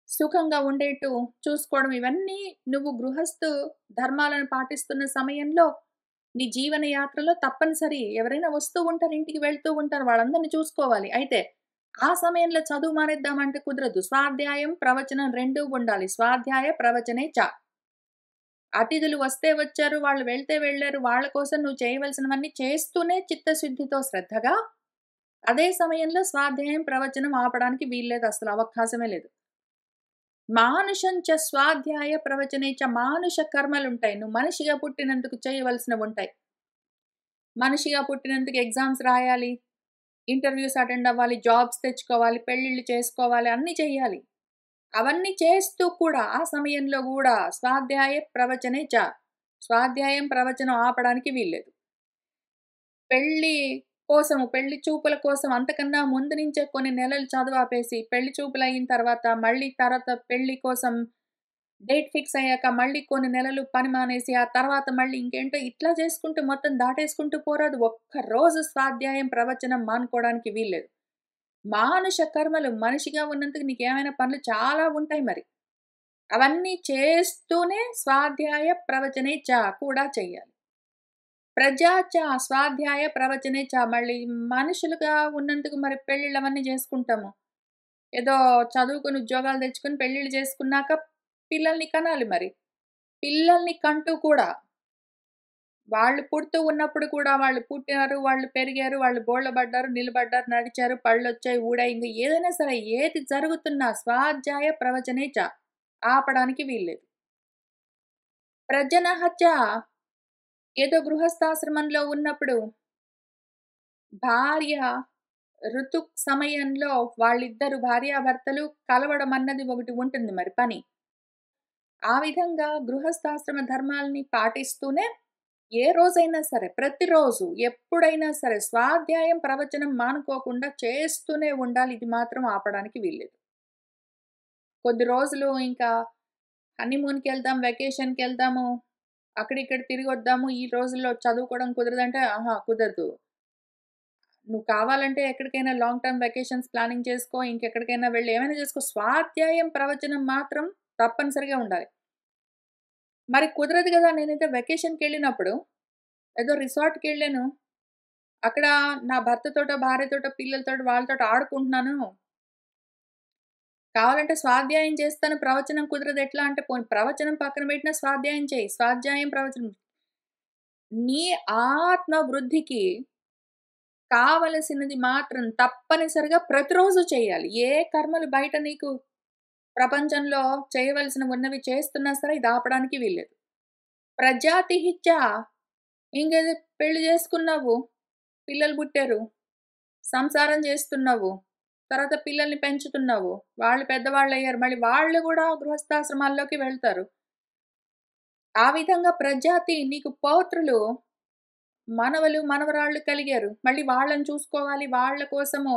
సుఖంగా ఉండేట్టు చూసుకోవడం, ఇవన్నీ నువ్వు గృహస్థు ధర్మాలను పాటిస్తున్న సమయంలో, నీ జీవన యాత్రలో తప్పనిసరి. ఎవరైనా వస్తూ ఉంటారు, ఇంటికి వెళ్తూ ఉంటారు. వాళ్ళందరిని చూసుకోవాలి. అయితే ఆ సమయంలో చదువు మానేద్దామంటే కుదరదు. స్వాధ్యాయం, ప్రవచనం 2 ఉండాలి. స్వాధ్యాయ, ప్రవచనే అతిథులు వస్తే వచ్చారు, వాళ్ళు వెళ్తే వెళ్లారు. వాళ్ళ కోసం నువ్వు చేయవలసినవన్నీ చేస్తూనే చిత్తశుద్ధితో, శ్రద్ధగా, అదే సమయంలో స్వాధ్యాయం, ప్రవచనం ఆపడానికి వీల్లేదు. అసలు అవకాశమే లేదు. మానుషం స్వాధ్యాయ, ప్రవచనే మానుష కర్మలుంటాయి. నువ్వు మనిషిగా పుట్టినందుకు చేయవలసినవుంటాయి. మనిషిగా పుట్టినందుకు ఎగ్జామ్స్ రాయాలి, ఇంటర్వ్యూస్ అటెండ్ అవ్వాలి, జాబ్స్ తెచ్చుకోవాలి, పెళ్ళిళ్ళు చేసుకోవాలి, అన్నీ చెయ్యాలి. అవన్నీ చేస్తూ కూడా ఆ సమయంలో గూడా స్వాధ్యాయ, ప్రవచనే స్వాధ్యాయం, ప్రవచనం ఆపడానికి వీల్లేదు. పెళ్లి కోసము, పెళ్లి చూపుల కోసం అంతకన్నా ముందు నుంచే కొన్ని నెలలు చదువాపేసి, పెళ్లి చూపులయిన తర్వాత, మళ్ళీ తర్వాత పెళ్లి కోసం డేట్ ఫిక్స్ అయ్యాక మళ్ళీ కొన్ని నెలలు పని మానేసి, ఆ తర్వాత మళ్ళీ ఇంకేంటో ఇట్లా చేసుకుంటూ మొత్తం దాటేసుకుంటూ పోరాదు. ఒక్కరోజు స్వాధ్యాయం, ప్రవచనం మానుకోవడానికి వీల్లేదు. మానుష కర్మలు మనిషిగా ఉన్నందుకు నీకేమైనా పనులు చాలా ఉంటాయి మరి. అవన్నీ చేస్తూనే స్వాధ్యాయ, ప్రవచనే కూడా చెయ్యాలి. ప్రజాచ స్వాధ్యాయ, ప్రవచనే మళ్ళీ మనుషులుగా ఉన్నందుకు మరి పెళ్ళిళ్ళవన్నీ చేసుకుంటాము. ఏదో చదువుకొని ఉద్యోగాలు తెచ్చుకొని పెళ్ళిళ్ళు చేసుకున్నాక పిల్లల్ని కనాలి మరి. పిల్లల్ని కంటూ కూడా వాళ్ళు పుడుతూ ఉన్నప్పుడు కూడా వాళ్ళు పుట్టారు, వాళ్ళు పెరిగారు, వాళ్ళు బోళ్ళబడ్డారు, నిలబడ్డారు, నడిచారు, పళ్ళొచ్చాయి, ఊడాయి. ఇంక ఏదైనా సరే ఏది జరుగుతున్నా స్వాధ్యాయ, ప్రవచనే ఆపడానికి వీల్లేదు. ప్రజనః ఏదో గృహస్థాశ్రమంలో ఉన్నప్పుడు భార్య ఋతు సమయంలో వాళ్ళిద్దరు భార్యాభర్తలు కలవడం అన్నది ఒకటి ఉంటుంది మరి పని. ఆ విధంగా గృహస్థాశ్రమ ధర్మాల్ని పాటిస్తూనే ఏ రోజైనా సరే, ప్రతిరోజు ఎప్పుడైనా సరే స్వాధ్యాయం, ప్రవచనం మానుకోకుండా చేస్తూనే ఉండాలి. ఇది మాత్రం ఆపడానికి వీల్లేదు. కొద్ది రోజులు ఇంకా హనీమూన్‌కెళ్దాం, వెకేషన్‌కెళ్దాము, అక్కడిక్కడ తిరిగొద్దాము, ఈ రోజుల్లో చదువుకోవడం కుదరదంటే, ఆహా! కుదరదు. నువ్వు కావాలంటే ఎక్కడికైనా లాంగ్ టర్మ్ వెకేషన్స్ ప్లానింగ్ చేసుకో, ఇంకెక్కడికైనా వెళ్లి ఏమైనా చేసుకో. స్వాధ్యాయం, ప్రవచనం మాత్రం తప్పనిసరిగా ఉండాలి. మరి కుదరదు గదా! నేనైతే వెకేషన్‌కెళ్ళినప్పుడు ఏదో రిసార్ట్‌కెళ్ళాను. అక్కడ నా భర్తతోటో, భార్యతోటో, పిల్లలతోటి వాళ్ళతోటి ఆడుకుంటున్నాను. కావాలంటే స్వాధ్యాయం చేస్తాను, ప్రవచనం కుదరదు ఎట్లా అంటే, పోనీ ప్రవచనం పక్కన పెట్టినా స్వాధ్యాయం చెయి. స్వాధ్యాయం, ప్రవచనం. నీ ఆత్మ వృద్ధికి కావలసినది మాత్రం తప్పనిసరిగా ప్రతిరోజు చేయాలి. ఏ కర్మలు బయట నీకు ప్రపంచంలో చేయవలసినవున్నవి చేస్తున్నా సరే ఇది ఆపడానికి వీల్లేదు. ప్రజాతిహిచ్చ ఇంకేది పెళ్లి చేసుకున్నావు, పిల్లలు పుట్టారు, సంసారం చేస్తున్నావు, తర్వాత పిల్లల్ని పెంచుతున్నావు, వాళ్ళు పెద్దవాళ్ళయ్యారు. మళ్ళీ వాళ్ళు గూడా గృహస్థాశ్రమాల్లోకి వెళ్తారు. ఆ విధంగా ప్రజాతి నీకు పౌత్రులు, మనవలు, మనవరాళ్ళు కలిగారు. మళ్ళీ వాళ్ళని చూసుకోవాలి. వాళ్ళ కోసము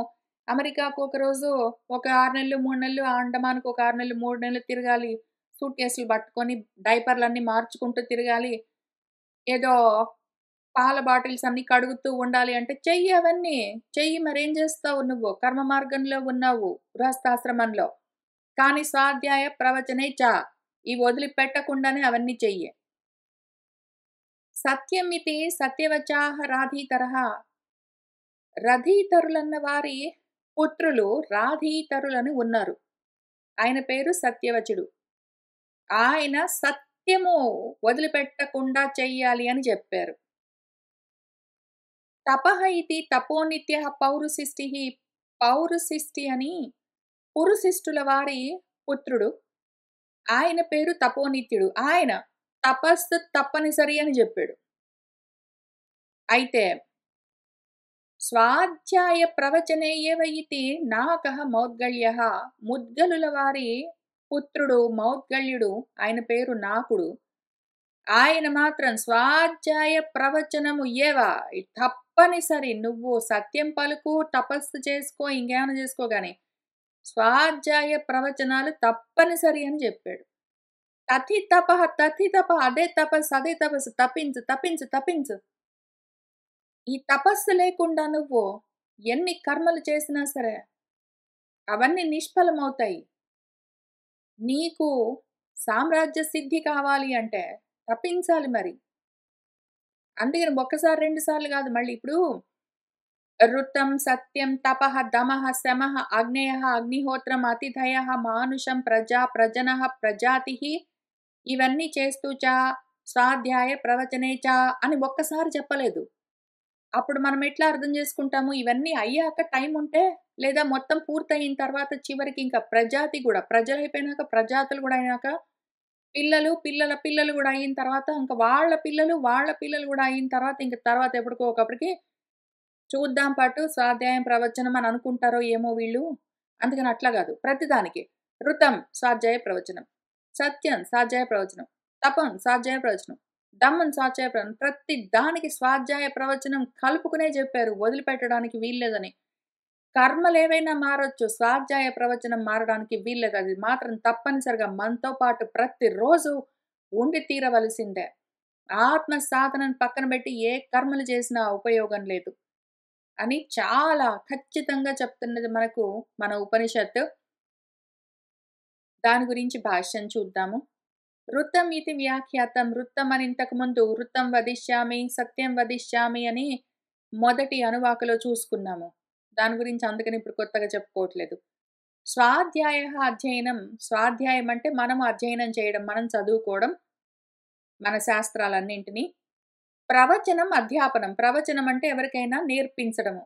అమెరికాకు ఒక రోజు ఒక 6 నెలలు, 3 నెలలు, అండమాన్‌కి ఒక 6 నెలలు, 3 నెలలు తిరగాలి. సూట్ కేసులు పట్టుకొని డైపర్‌లన్నీ మార్చుకుంటూ తిరగాలి. ఏదో పాల బాటిల్స్ అన్నీ కడుగుతూ ఉండాలి అంటే చెయ్యి అవన్నీ. చెయ్యి మరేం చేస్తావు నువ్వు? కర్మ మార్గంలో ఉన్నావు గృహస్థాశ్రమంలో. కానీ స్వాధ్యాయ, ప్రవచనే ఇవి వదిలిపెట్టకుండానే అవన్నీ చెయ్యి. సత్యమితి సత్యవచాః రాధీతరః. రధీతరులన్న వారి పుత్రులు రాధీతరులని ఉన్నారు. ఆయన పేరు సత్యవచుడు. ఆయన సత్యము వదిలిపెట్టకుండా చెయ్యాలి అని చెప్పారు. తపః ఇతి తపోనిత్యః పౌరుషిష్టిః. పౌరుషిష్టి అని పురుషిష్టుల వారి పుత్రుడు. ఆయన పేరు తపోనిత్యుడు. ఆయన తపస్సు తప్పనిసరి అని జెప్పాడు. అయితే స్వాధ్యాయ ప్రవచనే ఏవ ఇతి నాకః మౌద్గల్యః. ముద్గలుల వారి పుత్రుడు మౌద్గల్యుడు. ఆయన పేరు నాకుడు. ఆయన మాత్రం స్వాధ్యాయ ప్రవచనము తప్పనిసరి. నువ్వు సత్యం పలుకు, తపస్సు చేసుకో, ఇంకేమైనా చేసుకో గాని స్వాధ్యాయ ప్రవచనాలు తప్పనిసరి అని జెప్పాడు. తథి తపః అదే తపస్సు, అదే తపస్సు. తపించు, తపించు, తపించు. ఈ తపస్సు లేకుండా నువ్వు ఎన్ని కర్మలు చేసినా సరే అవన్నీ నిష్ఫలమవుతాయి. నీకు సామ్రాజ్య సిద్ధి కావాలి అంటే తపించాలి మరి. అందుకని ఒక్కసారి, 2 సార్లు గాదు. మళ్ళీ ఇప్పుడు ఋతం, సత్యం, తపః, దమః, శమః, అగ్నేయః, అగ్నిహోత్రం, అతిథయః, మానుషం, ప్రజా, ప్రజనః, ప్రజాతిః ఇవన్నీ చేస్తూ స్వాధ్యాయ ప్రవచనే అని ఒక్కసారి చెప్పలేదు. అప్పుడు మనం ఎట్లా అర్థం చేసుకుంటాము? ఇవన్నీ అయ్యాక టైం ఉంటే లేదా మొత్తం పూర్తయిన తర్వాత చివరికి ఇంకా ప్రజాతి గూడా ప్రజలయిపోయినాక, ప్రజాతులు గూడా అయినాక పిల్లలు, పిల్లల పిల్లలు గూడా అయిన తర్వాత ఇంక వాళ్ళ పిల్లలు, వాళ్ళ పిల్లలు గూడా అయిన తర్వాత ఇంక తర్వాత ఎప్పటికో ఒకప్పటికి చూద్దాం పాటు స్వాధ్యాయం, ప్రవచనం అని అనుకుంటారో ఏమో వీళ్ళు. అందుకని అట్లా గాదు. ప్రతిదానికి ఋతం స్వాధ్యాయ ప్రవచనం. సత్యం స్వాధ్యాయ ప్రవచనం. తపం స్వాధ్యాయ ప్రవచనం. దమ్మన్ స్వాధ్యాయ ప్రవచనం. ప్రతి దానికి స్వాధ్యాయ ప్రవచనం కలుపుకునే జెప్పారు. వదిలిపెట్టడానికి వీల్లేదని. కర్మలేవైనా మారొచ్చు. స్వాధ్యాయ ప్రవచనం మారడానికి వీల్లేదు. అది మాత్రం తప్పనిసరిగా మనతో పాటు ప్రతిరోజు ఉండి తీరవలసిందే. ఆత్మ సాధనను పక్కన బెట్టి ఏ కర్మలు చేసినా ఉపయోగం లేదు అని చాలా ఖచ్చితంగా చెప్తున్నది మనకు మన ఉపనిషత్తు. దాని గురించి భాష్యం చూద్దాము. వృత్తం ఇతి వ్యాఖ్యాతం. వృత్తం అని ఇంతకుముందు వృత్తం వదిష్యామి, సత్యం వదిష్యామి అని మొదటి అనువాకలో చూసుకున్నాము. దాని గురించి అందుకని ఇప్పుడు కొత్తగా చెప్పుకోవట్లేదు. స్వాధ్యాయ అధ్యయనం. స్వాధ్యాయం అంటే మనం అధ్యయనం చేయడం, మనం చదువుకోవడం మన శాస్త్రాలన్నింటినీ. ప్రవచనం అధ్యాపనం. ప్రవచనం అంటే ఎవరికైనా నేర్పించడము.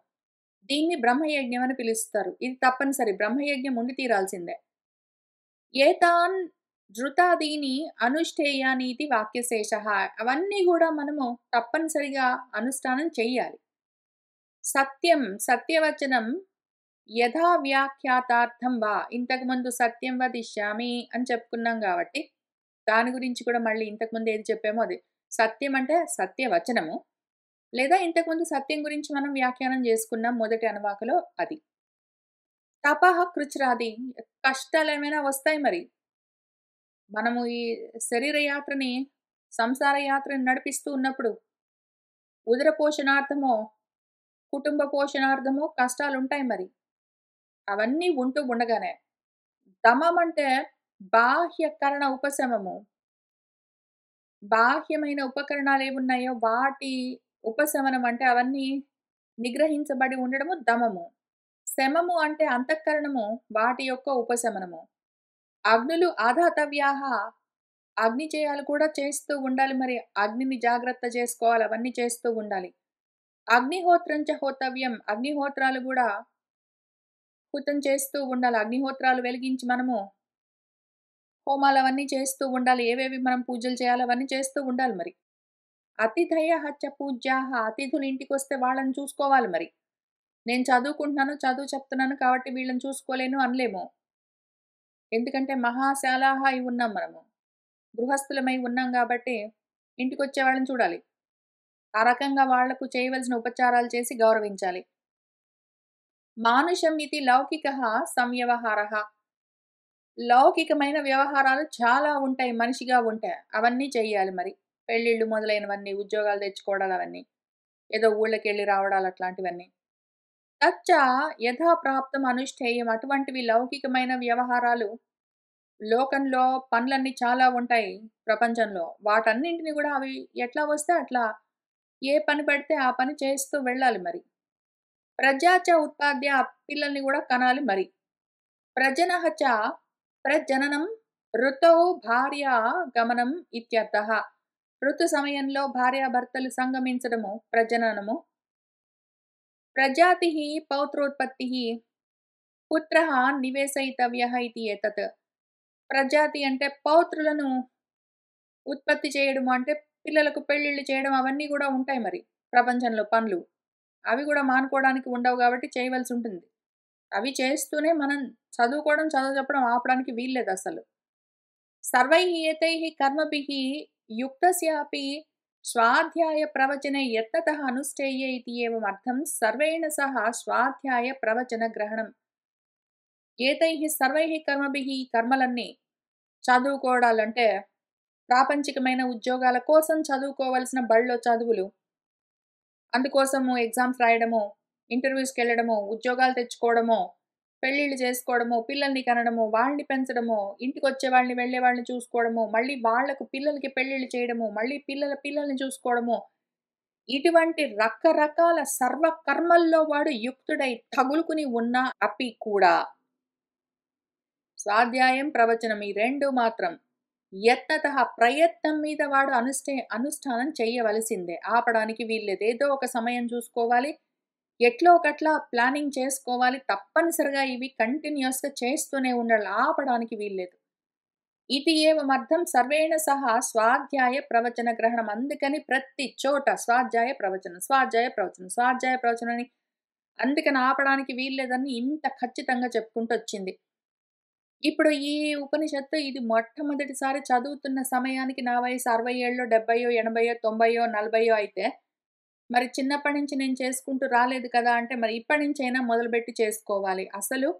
దీన్ని బ్రహ్మయజ్ఞం అని పిలుస్తారు. ఇది తప్పనిసరి. బ్రహ్మయజ్ఞం ఉండి తీరాల్సిందే. ఏతాన్ ధృతాదీని అనుష్ఠేయానీతి వాక్యశేషః. అవన్నీ గూడా మనము తప్పనిసరిగా అనుష్ఠానం చెయ్యాలి. సత్యం, సత్యవచనం యథా వ్యాఖ్యాతార్థం వా. ఇంతకుముందు సత్యం వదిష్యామి అని చెప్పుకున్నాం గాబట్టి, దాని గురించి కూడా మళ్ళీ ఇంతకుముందు ఏది చెప్పామో అది. సత్యం అంటే సత్యవచనము. లేదా ఇంతకుముందు సత్యం గురించి మనం వ్యాఖ్యానం చేసుకున్నాం మొదటి అనువాకలో అది. తపః కృచ్ఛ్రాది. కష్టాలేమైనా వస్తాయి మరి. మనము ఈ శరీర యాత్రని, సంసార యాత్రని నడిపిస్తూ ఉన్నప్పుడు ఉదర పోషణార్థమో, కుటుంబ పోషణార్థమో కష్టాలుంటాయి మరి. అవన్నీ ఉంటూ ఉండగానే దమం అంటే బాహ్య కరణ ఉపశమము. బాహ్యమైన ఉపకరణాలేవున్నాయో వాటి ఉపశమనం అంటే అవన్నీ నిగ్రహించబడి ఉండడము దమము. శమము అంటే అంతఃకరణము వాటి యొక్క ఉపశమనము. అగ్నులు ఆధాతవ్యాహ. అగ్నిచయాలు కూడా చేస్తూ ఉండాలి మరి. అగ్నిని జాగ్రత్త చేసుకోవాలి. అవన్నీ చేస్తూ ఉండాలి. అగ్నిహోత్రంచ హోతవ్యం. అగ్నిహోత్రాలు గూడా హుతం చేస్తూ ఉండాలి. అగ్నిహోత్రాలు వెలిగించి మనము హోమాలవన్నీ చేస్తూ ఉండాలి. ఏవేవి మనం పూజలు చేయాలో అవన్నీ చేస్తూ ఉండాలి మరి. అతిథయః చ పూజ్యాః. అతిథులు ఇంటికొస్తే వాళ్ళని చూసుకోవాలి మరి. నేను చదువుకుంటున్నాను, చదువు చెప్తున్నాను కాబట్టి వీళ్ళని చూసుకోలేను అనలేము. ఎందుకంటే మహాశాలాహ అయి ఉన్నాం మనము. గృహస్థులమై ఉన్నాం గాబట్టి ఇంటికొచ్చే వాళ్ళని చూడాలి. ఆ రకంగా వాళ్లకు చేయవలసిన ఉపచారాలు చేసి గౌరవించాలి. మానుషం ఇతి లౌకికః సంవ్యవహారః. లౌకికమైన వ్యవహారాలు చాలా ఉంటాయి మనిషిగా ఉంటే. అవన్నీ చెయ్యాలి మరి. పెళ్ళిళ్ళు మొదలైనవన్నీ, ఉద్యోగాలు తెచ్చుకోవడాలు అవన్నీ. ఏదో ఊళ్ళకెళ్ళి రావడాలు అట్లాంటివన్నీ. తచ్చ యథాప్రాప్తం అనుష్ఠేయం. అటువంటివి లౌకికమైన వ్యవహారాలు లోకంలో పనులన్నీ చాలా ఉంటాయి ప్రపంచంలో. వాటన్నింటిని గూడా అవి ఎట్లా వస్తే అట్లా ఏ పని పడితే ఆ పని చేస్తూ వెళ్ళాలి మరి. ప్రజా చ ఉత్పాద్య. పిల్లల్ని గూడా కనాలి మరి. ప్రజనః చ ప్రజననం ఋతౌ భార్యా గమనం ఇత్యర్థః. ఋతు సమయంలో భార్యాభర్తలు సంగమించడము ప్రజననము. ప్రజాతిః పౌత్రోత్పత్తిః. పుత్రః నివేశయితవ్యః ఇతి ఏతత్. ప్రజాతి అంటే పౌత్రులను ఉత్పత్తి చేయడము అంటే పిల్లలకు పెళ్ళిళ్ళు చేయడం అవన్నీ గూడా ఉంటాయి మరి ప్రపంచంలో పనులు. అవి గూడా మానుకోవడానికి ఉండవు గాబట్టి చేయవలసి ఉంటుంది. అవి చేస్తూనే మనం చదువుకోవడం, చదువు చెప్పడం ఆపడానికి వీల్లేదసలు. సర్వైః ఏతైః కర్మభిః యుక్తస్యాపి స్వాధ్యాయ ప్రవచనే యత్నతః అనుష్ఠేయ ఇతి ఏవం అర్థం. సర్వేణ సహ స్వాధ్యాయ ప్రవచన గ్రహణం. ఏతైః సర్వైః కర్మభిః. ఈ కర్మలన్నీ చదువుకోవడాలంటే ప్రాపంచికమైన ఉద్యోగాల కోసం చదువుకోవలసిన బడిలో చదువులు. అందుకోసము ఎగ్జామ్స్ రాయడము, ఇంటర్వ్యూస్‌కెళ్ళడము, ఉద్యోగాలు తెచ్చుకోవడము, పెళ్ళిళ్ళు చేసుకోవడము, పిల్లల్ని కనడము, వాళ్ళని పెంచడము, ఇంటికొచ్చే వాళ్ళని, వెళ్ళే వాళ్ళని చూసుకోవడము, మళ్ళీ వాళ్ళకు పిల్లలకి పెళ్ళిళ్ళు చేయడము, మళ్ళీ పిల్లల పిల్లల్ని చూసుకోవడము. ఇటువంటి రకరకాల సర్వ కర్మల్లో వాడు యుక్తుడై తగులుకుని ఉన్న అప్పి కూడా స్వాధ్యాయం, ప్రవచనం ఈ 2 మాత్రం యత్నతః ప్రయత్నం మీద వాడు అనుష్ఠానం చెయ్యవలసిందే. ఆపడానికి వీల్లేదు. ఏదో ఒక సమయం చూసుకోవాలి. ఎట్లో ఒకట్లా ప్లానింగ్ చేసుకోవాలి. తప్పనిసరిగా ఇవి కంటిన్యూయస్‌గా చేస్తూనే ఉండాలి. ఆపడానికి వీల్లేదు. ఇది ఏవమర్థం సర్వేణ సహా స్వాధ్యాయ ప్రవచన గ్రహణం. అందుకని ప్రతి చోట స్వాధ్యాయ ప్రవచనం, స్వాధ్యాయ ప్రవచనం, స్వాధ్యాయ ప్రవచనం అని అందుకని ఆపడానికి వీల్లేదని ఇంత ఖచ్చితంగా చెప్పుకుంటూ వచ్చింది. ఇప్పుడు ఈ ఉపనిషత్తు ఇది మొట్టమొదటిసారి చదువుతున్న సమయానికి నా వయసు 60 ఏళ్ళో, 70 80 90 40 అయితే, మరి చిన్నప్పటి నుంచి నేను చేసుకుంటూ రాలేదు కదా! అంటే మరి ఇప్పటి నుంచైనా మొదలుపెట్టి చేసుకోవాలి. అసలు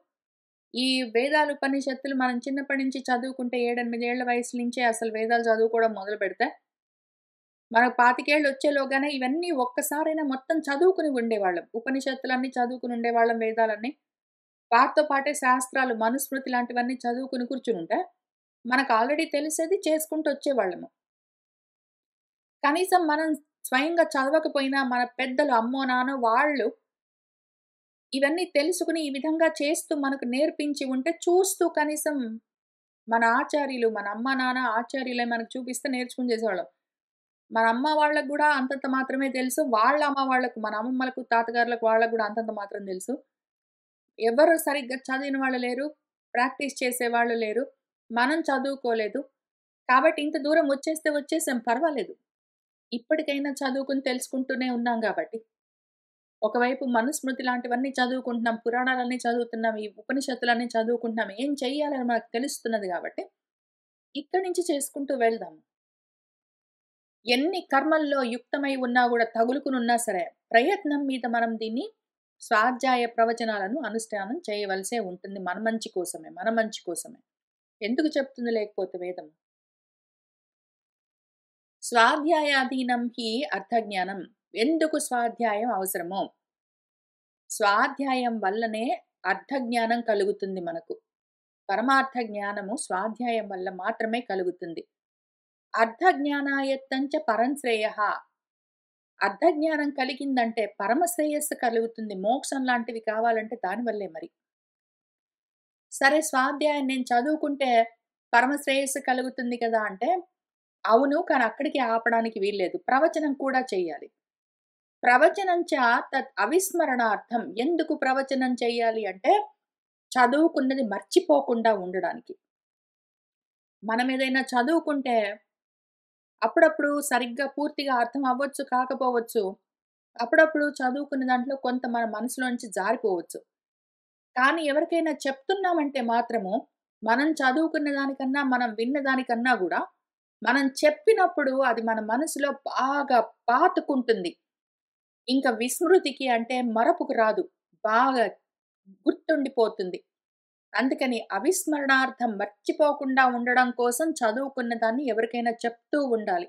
ఈ వేదాలు, ఉపనిషత్తులు మనం చిన్నప్పటి నుంచి చదువుకుంటే 7, 8 ఏళ్ల వయసు నుంచే అసలు వేదాలు చదువుకోవడం మొదలుపెడితే, మనకు 25 ఏళ్ళు వచ్చేలోగానే ఇవన్నీ ఒక్కసారైనా మొత్తం చదువుకుని ఉండేవాళ్ళం. ఉపనిషత్తులన్నీ చదువుకుని ఉండేవాళ్ళం, వేదాలన్నీ. వాటితో పాటే శాస్త్రాలు, మనుస్మృతి లాంటివన్నీ చదువుకుని కూర్చునుంటే, మనకు ఆల్రెడీ తెలిసేది చేసుకుంటూ వచ్చేవాళ్ళము. కనీసం మనం స్వయంగా చదవకపోయినా మన పెద్దలు అమ్మో, నాన్నో వాళ్ళు ఇవన్నీ తెలుసుకొని ఈ విధంగా చేస్తూ మనకు నేర్పించి ఉంటే చూస్తూ కనీసం మన ఆచార్యులు, మన అమ్మ, నాన్న ఆచార్యులే మనకు చూపిస్తే నేర్చుకొని చేసేవాళ్ళం. మన అమ్మ వాళ్ళకి గూడా అంతంత మాత్రమే తెలుసు. వాళ్ళ అమ్మ వాళ్ళకు, మన అమ్మమ్మలకు, తాతగారులకు వాళ్ళకి గూడా అంతంత మాత్రం తెలుసు. ఎవరు సరిగ్గా చదివిన వాళ్ళు లేరు. ప్రాక్టీస్ చేసేవాళ్ళు లేరు. మనం చదువుకోలేదు. కాబట్టి ఇంత దూరం వచ్చేస్తే వచ్చేసాం పర్వాలేదు. ఇప్పటికైనా చదువుకొని తెలుసుకుంటూనే ఉన్నాం గాబట్టి. ఒకవైపు మనుస్మృతి లాంటివన్నీ చదువుకుంటున్నాం. పురాణాలన్నీ చదువుతున్నాం. ఈ ఉపనిషత్తులన్నీ చదువుకుంటున్నాం. ఏం చెయ్యాలని మనకు తెలుస్తున్నది గాబట్టి, ఇక్కడి నుంచి చేసుకుంటూ వెళ్దాం. ఎన్ని కర్మల్లో యుక్తమై ఉన్నా గూడా తగులుకునున్నా సరే, ప్రయత్నం మీద మనం దీన్ని స్వాధ్యాయ ప్రవచనాలను అనుష్ఠానం చేయవలసే ఉంటుంది. మన మంచి కోసమే. మన మంచి కోసమే. ఎందుకు చెప్తుంది లేకపోతే వేదం? స్వాధ్యాయాధీనం హి అర్థజ్ఞానం. ఎందుకు స్వాధ్యాయం అవసరమో? స్వాధ్యాయం వల్లనే అర్థజ్ఞానం కలుగుతుంది మనకు. పరమార్థ జ్ఞానము స్వాధ్యాయం వల్ల మాత్రమే కలుగుతుంది. అర్థజ్ఞానాయత్తంచ పరం శ్రేయః. అర్థజ్ఞానం కలిగిందంటే పరమ శ్రేయస్సు కలుగుతుంది. మోక్షం లాంటివి కావాలంటే దానివల్లే మరి. సరే స్వాధ్యాయం నేను చదువుకుంటే పరమ శ్రేయస్సు కలుగుతుంది కదా! అంటే, అవును. కానీ అక్కడికి ఆపడానికి వీల్లేదు. ప్రవచనం కూడా చెయ్యాలి. ప్రవచనం చ తత్ అవిస్మరణార్థం. ఎందుకు ప్రవచనం చెయ్యాలి అంటే, చదువుకున్నది మర్చిపోకుండా ఉండడానికి. మనం ఏదైనా చదువుకుంటే అప్పుడప్పుడు సరిగ్గా పూర్తిగా అర్థం అవ్వచ్చు, కాకపోవచ్చు. అప్పుడప్పుడు చదువుకున్న దాంట్లో కొంత మన మనసులోంచి జారిపోవచ్చు. కానీ ఎవరికైనా చెప్తున్నామంటే మాత్రము, మనం చదువుకున్న దానికన్నా, మనం విన్న దానికన్నా గూడా, మనం చెప్పినప్పుడు అది మన మనసులో బాగా పాతుకుంటుంది. ఇంక విస్మృతికి అంటే మరపుకు రాదు. బాగా గుర్తుండిపోతుంది. అందుకని అవిస్మరణార్థం మర్చిపోకుండా ఉండడం కోసం చదువుకున్న దాన్ని ఎవరికైనా చెప్తూ ఉండాలి.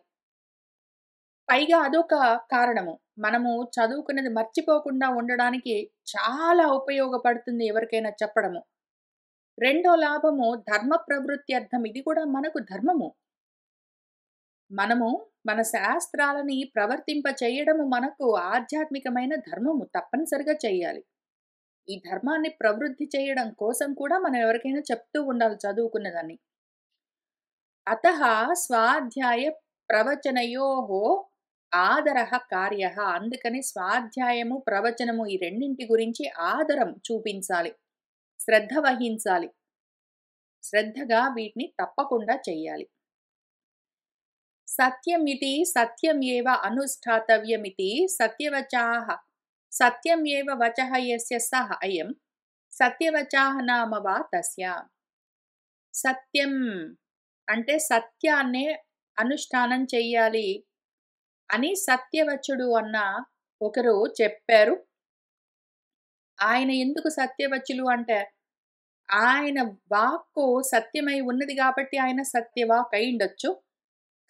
పైగా అదొక కారణము. మనము చదువుకున్నది మర్చిపోకుండా ఉండడానికి చాలా ఉపయోగపడుతుంది ఎవరికైనా చెప్పడము. రెండో లాభము ధర్మ ప్రవృత్త్యర్థం. ఇది కూడా మనకు ధర్మము. మనము మన శాస్త్రాలని ప్రవర్తింప చేయడము మనకు ఆధ్యాత్మికమైన ధర్మము. తప్పనిసరిగా చెయ్యాలి. ఈ ధర్మాన్ని ప్రవృద్ధి చేయడం కోసం కూడా మనం ఎవరికైనా చెప్తూ ఉండాలి చదువుకున్నదాన్ని. అతః స్వాధ్యాయ ప్రవచనయోః ఆదరః కార్యః. అందుకని స్వాధ్యాయము, ప్రవచనము ఈ రెండింటి గురించి ఆదరం చూపించాలి. శ్రద్ధ వహించాలి. శ్రద్ధగా వీటిని తప్పకుండా చెయ్యాలి. సత్యమితి సత్యమేవ అనుష్ఠాతవ్యమితి సత్యవచాః. సత్యమేవ వచః యస్య సః అయం సత్యవచాః నామ వా తస్య. సత్యం అంటే సత్యాన్నే అనుష్ఠానం చెయ్యాలి అని సత్యవచుడు అన్న ఒకరు చెప్పారు. ఆయన ఎందుకు సత్యవచులు అంటే, ఆయన వాక్కు సత్యమై ఉన్నది గాబట్టి ఆయన సత్యవాక్ అయ్యుండొచ్చు.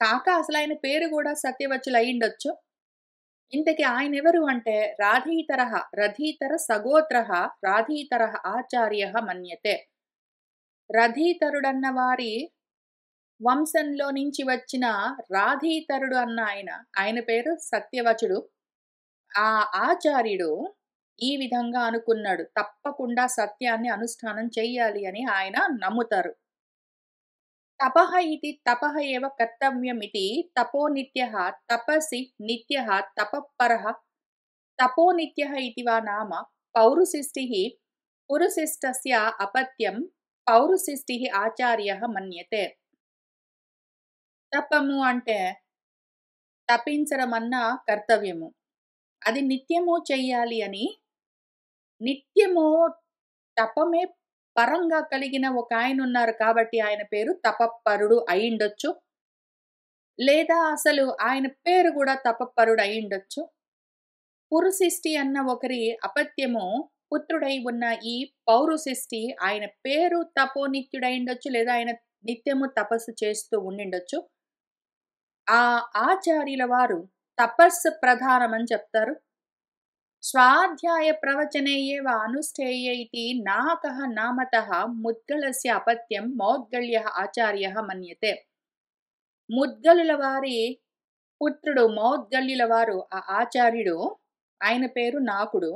కాక అసలాయన పేరు గూడా సత్యవచులు అయ్యుండొచ్చు. ఇంతకీ ఆయనెవరు అంటే రాధీతరః, రథీతర సగోత్రః రాధీతరః ఆచార్యః మన్యతే. రథీతరుడన్న వారి వంశంలో నుంచి వచ్చిన రాధీతరుడు అన్న ఆయన, ఆయన పేరు సత్యవచుడు. ఆ ఆచార్యుడు ఈ విధంగా అనుకున్నాడు. తప్పకుండా సత్యాన్ని అనుష్ఠానం చెయ్యాలి అని ఆయన నమ్ముతారు. తపః ఇతి తపః ఏవ కర్తవ్యమితి తపోనిత్యః తపసి నిత్యః తపఃపరః తపోనిత్యః ఇతి వా నామ పౌరుషిష్టిః పురుషిష్టస్య అపత్యం పౌరుషిష్టిః ఆచార్యః మన్యతే. తపము అంటే తపించడం అన్న కర్తవ్యము. అది నిత్యము చెయ్యాలి అని, నిత్యము తపమే పరంగా కలిగిన ఒక ఆయన ఉన్నారు కాబట్టి ఆయన పేరు తపప్పరుడు అయ్యుండొచ్చు. లేదా అసలు ఆయన పేరు గూడా తపప్పరుడు అయ్యుండొచ్చు. పురుషిష్టి అన్న ఒకరి అపత్యము పుత్రుడై ఉన్న ఈ పౌరుషిష్టి ఆయన పేరు తపోనిత్యుడయ్యుండొచ్చు. లేదా ఆయన నిత్యము తపస్సు చేస్తూ ఉండిండొచ్చు. ఆ ఆచార్యుల వారు తపస్సు ప్రధానమని చెప్తారు. స్వాధ్యాయ ప్రవచనే ఏవ అనుష్ఠేయ ఇతి నాకః నామతః ముద్గలస్య అపత్యం మౌద్గల్యః ఆచార్యః మన్యతే. ముద్గలుల వారి పుత్రుడు మౌద్గల్యుల వారు ఆ ఆచార్యుడు, ఆయన పేరు నాకుడు.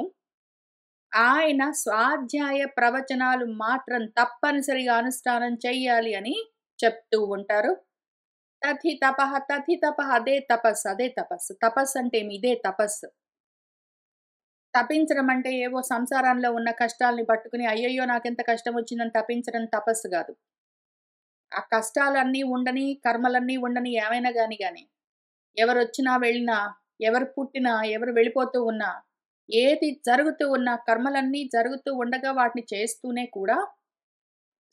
ఆయన స్వాధ్యాయ ప్రవచనాలు మాత్రం తప్పనిసరిగా అనుష్ఠానం చెయ్యాలి అని చెప్తూ ఉంటారు. తథి తపః తథి తపః అదే తపస్సు, అదే తపస్సు. తపస్సు అంటే ఇదే తపస్సు. తపించడం అంటే ఏవో సంసారంలో ఉన్న కష్టాల్ని పట్టుకుని అయ్యయ్యో! నాకెంత కష్టమొచ్చిందని తపించడం తపస్సు గాదు. ఆ కష్టాలన్నీ ఉండని, కర్మలన్నీ ఉండని ఏమైనా గాని, ఎవరొచ్చినా వెళ్ళినా, ఎవరు పుట్టినా, ఎవరు వెళ్ళిపోతూ ఉన్నా, ఏది జరుగుతూ ఉన్నా, కర్మలన్నీ జరుగుతూ ఉండగా వాటిని చేస్తూనే కూడా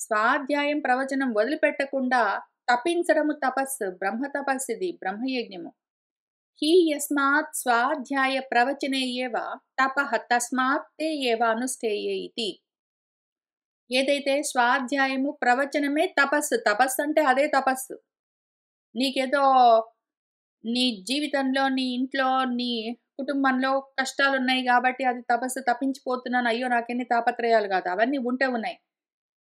స్వాధ్యాయం, ప్రవచనం వదిలిపెట్టకుండా తపించడము తపస్సు. బ్రహ్మ తపస్సిది. బ్రహ్మయజ్ఞము. హి యస్మాత్ స్వాధ్యాయ ప్రవచనే ఏవ తపః తస్మాత్ తే ఏవ అనుష్ఠేయే ఇతి. ఏదైతే స్వాధ్యాయము, ప్రవచనమే తపస్సు. తపస్సంటే అదే తపస్సు. నీకేదో నీ జీవితంలో, నీ ఇంట్లో, నీ కుటుంబంలో కష్టాలున్నాయి గాబట్టి అది తపస్సు తపించిపోతున్నాను. అయ్యో! నాకెన్ని తాపత్రయాలు గాదు. అవన్నీ ఉంటే ఉన్నాయి.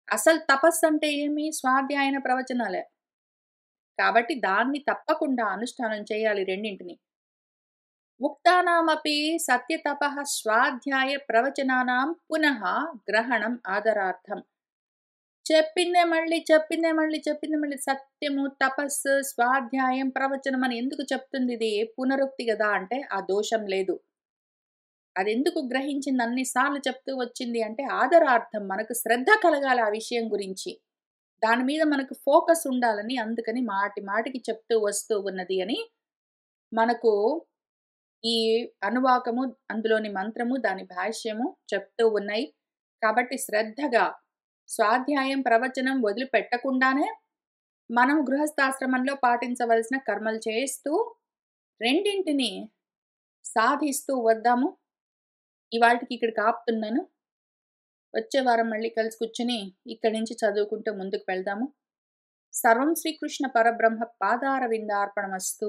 అసలు తపస్సంటే ఏమి? స్వాధ్యాయన ప్రవచనాలే. కాబట్టి దాన్ని తప్పకుండా అనుష్ఠానం చేయాలి రెండింటిని. ఉక్తానామపి సత్యతపః స్వాధ్యాయ ప్రవచనానాం పునః గ్రహణం ఆదరార్థం. చెప్పిందే మళ్ళీ సత్యము, తపస్సు, స్వాధ్యాయం, ప్రవచనం అని ఎందుకు చెప్తుందిది? పునరుక్తి గదా! అంటే ఆ దోషం లేదు. అదెందుకు గ్రహించింది అన్ని సార్లు చెప్తూ వచ్చింది అంటే ఆదరార్థం. మనకు శ్రద్ధ కలగాలి ఆ విషయం గురించి. దాని మీద మనకు ఫోకస్ ఉండాలని అందుకని మాటి మాటికి చెప్తూ వస్తూ ఉన్నది అని మనకు ఈ అనువాకము, అందులోని మంత్రము, దాని భాష్యము చెప్తూ ఉన్నాయి. కాబట్టి శ్రద్ధగా స్వాధ్యాయం, ప్రవచనం వదిలిపెట్టకుండానే మనం గృహస్థాశ్రమంలో పాటించవలసిన కర్మలు చేస్తూ రెండింటిని సాధిస్తూ వద్దాము. ఇవాల్టికి ఇక్కడికి ఆపుతున్నాను. వచ్చే వారం మళ్ళీ కలిసి కూర్చొని ఇక్కడి నుంచి చదువుకుంటూ ముందుకు వెళ్దాము. సర్వం శ్రీకృష్ణ పరబ్రహ్మ పాదారవిందార్పణమస్తు.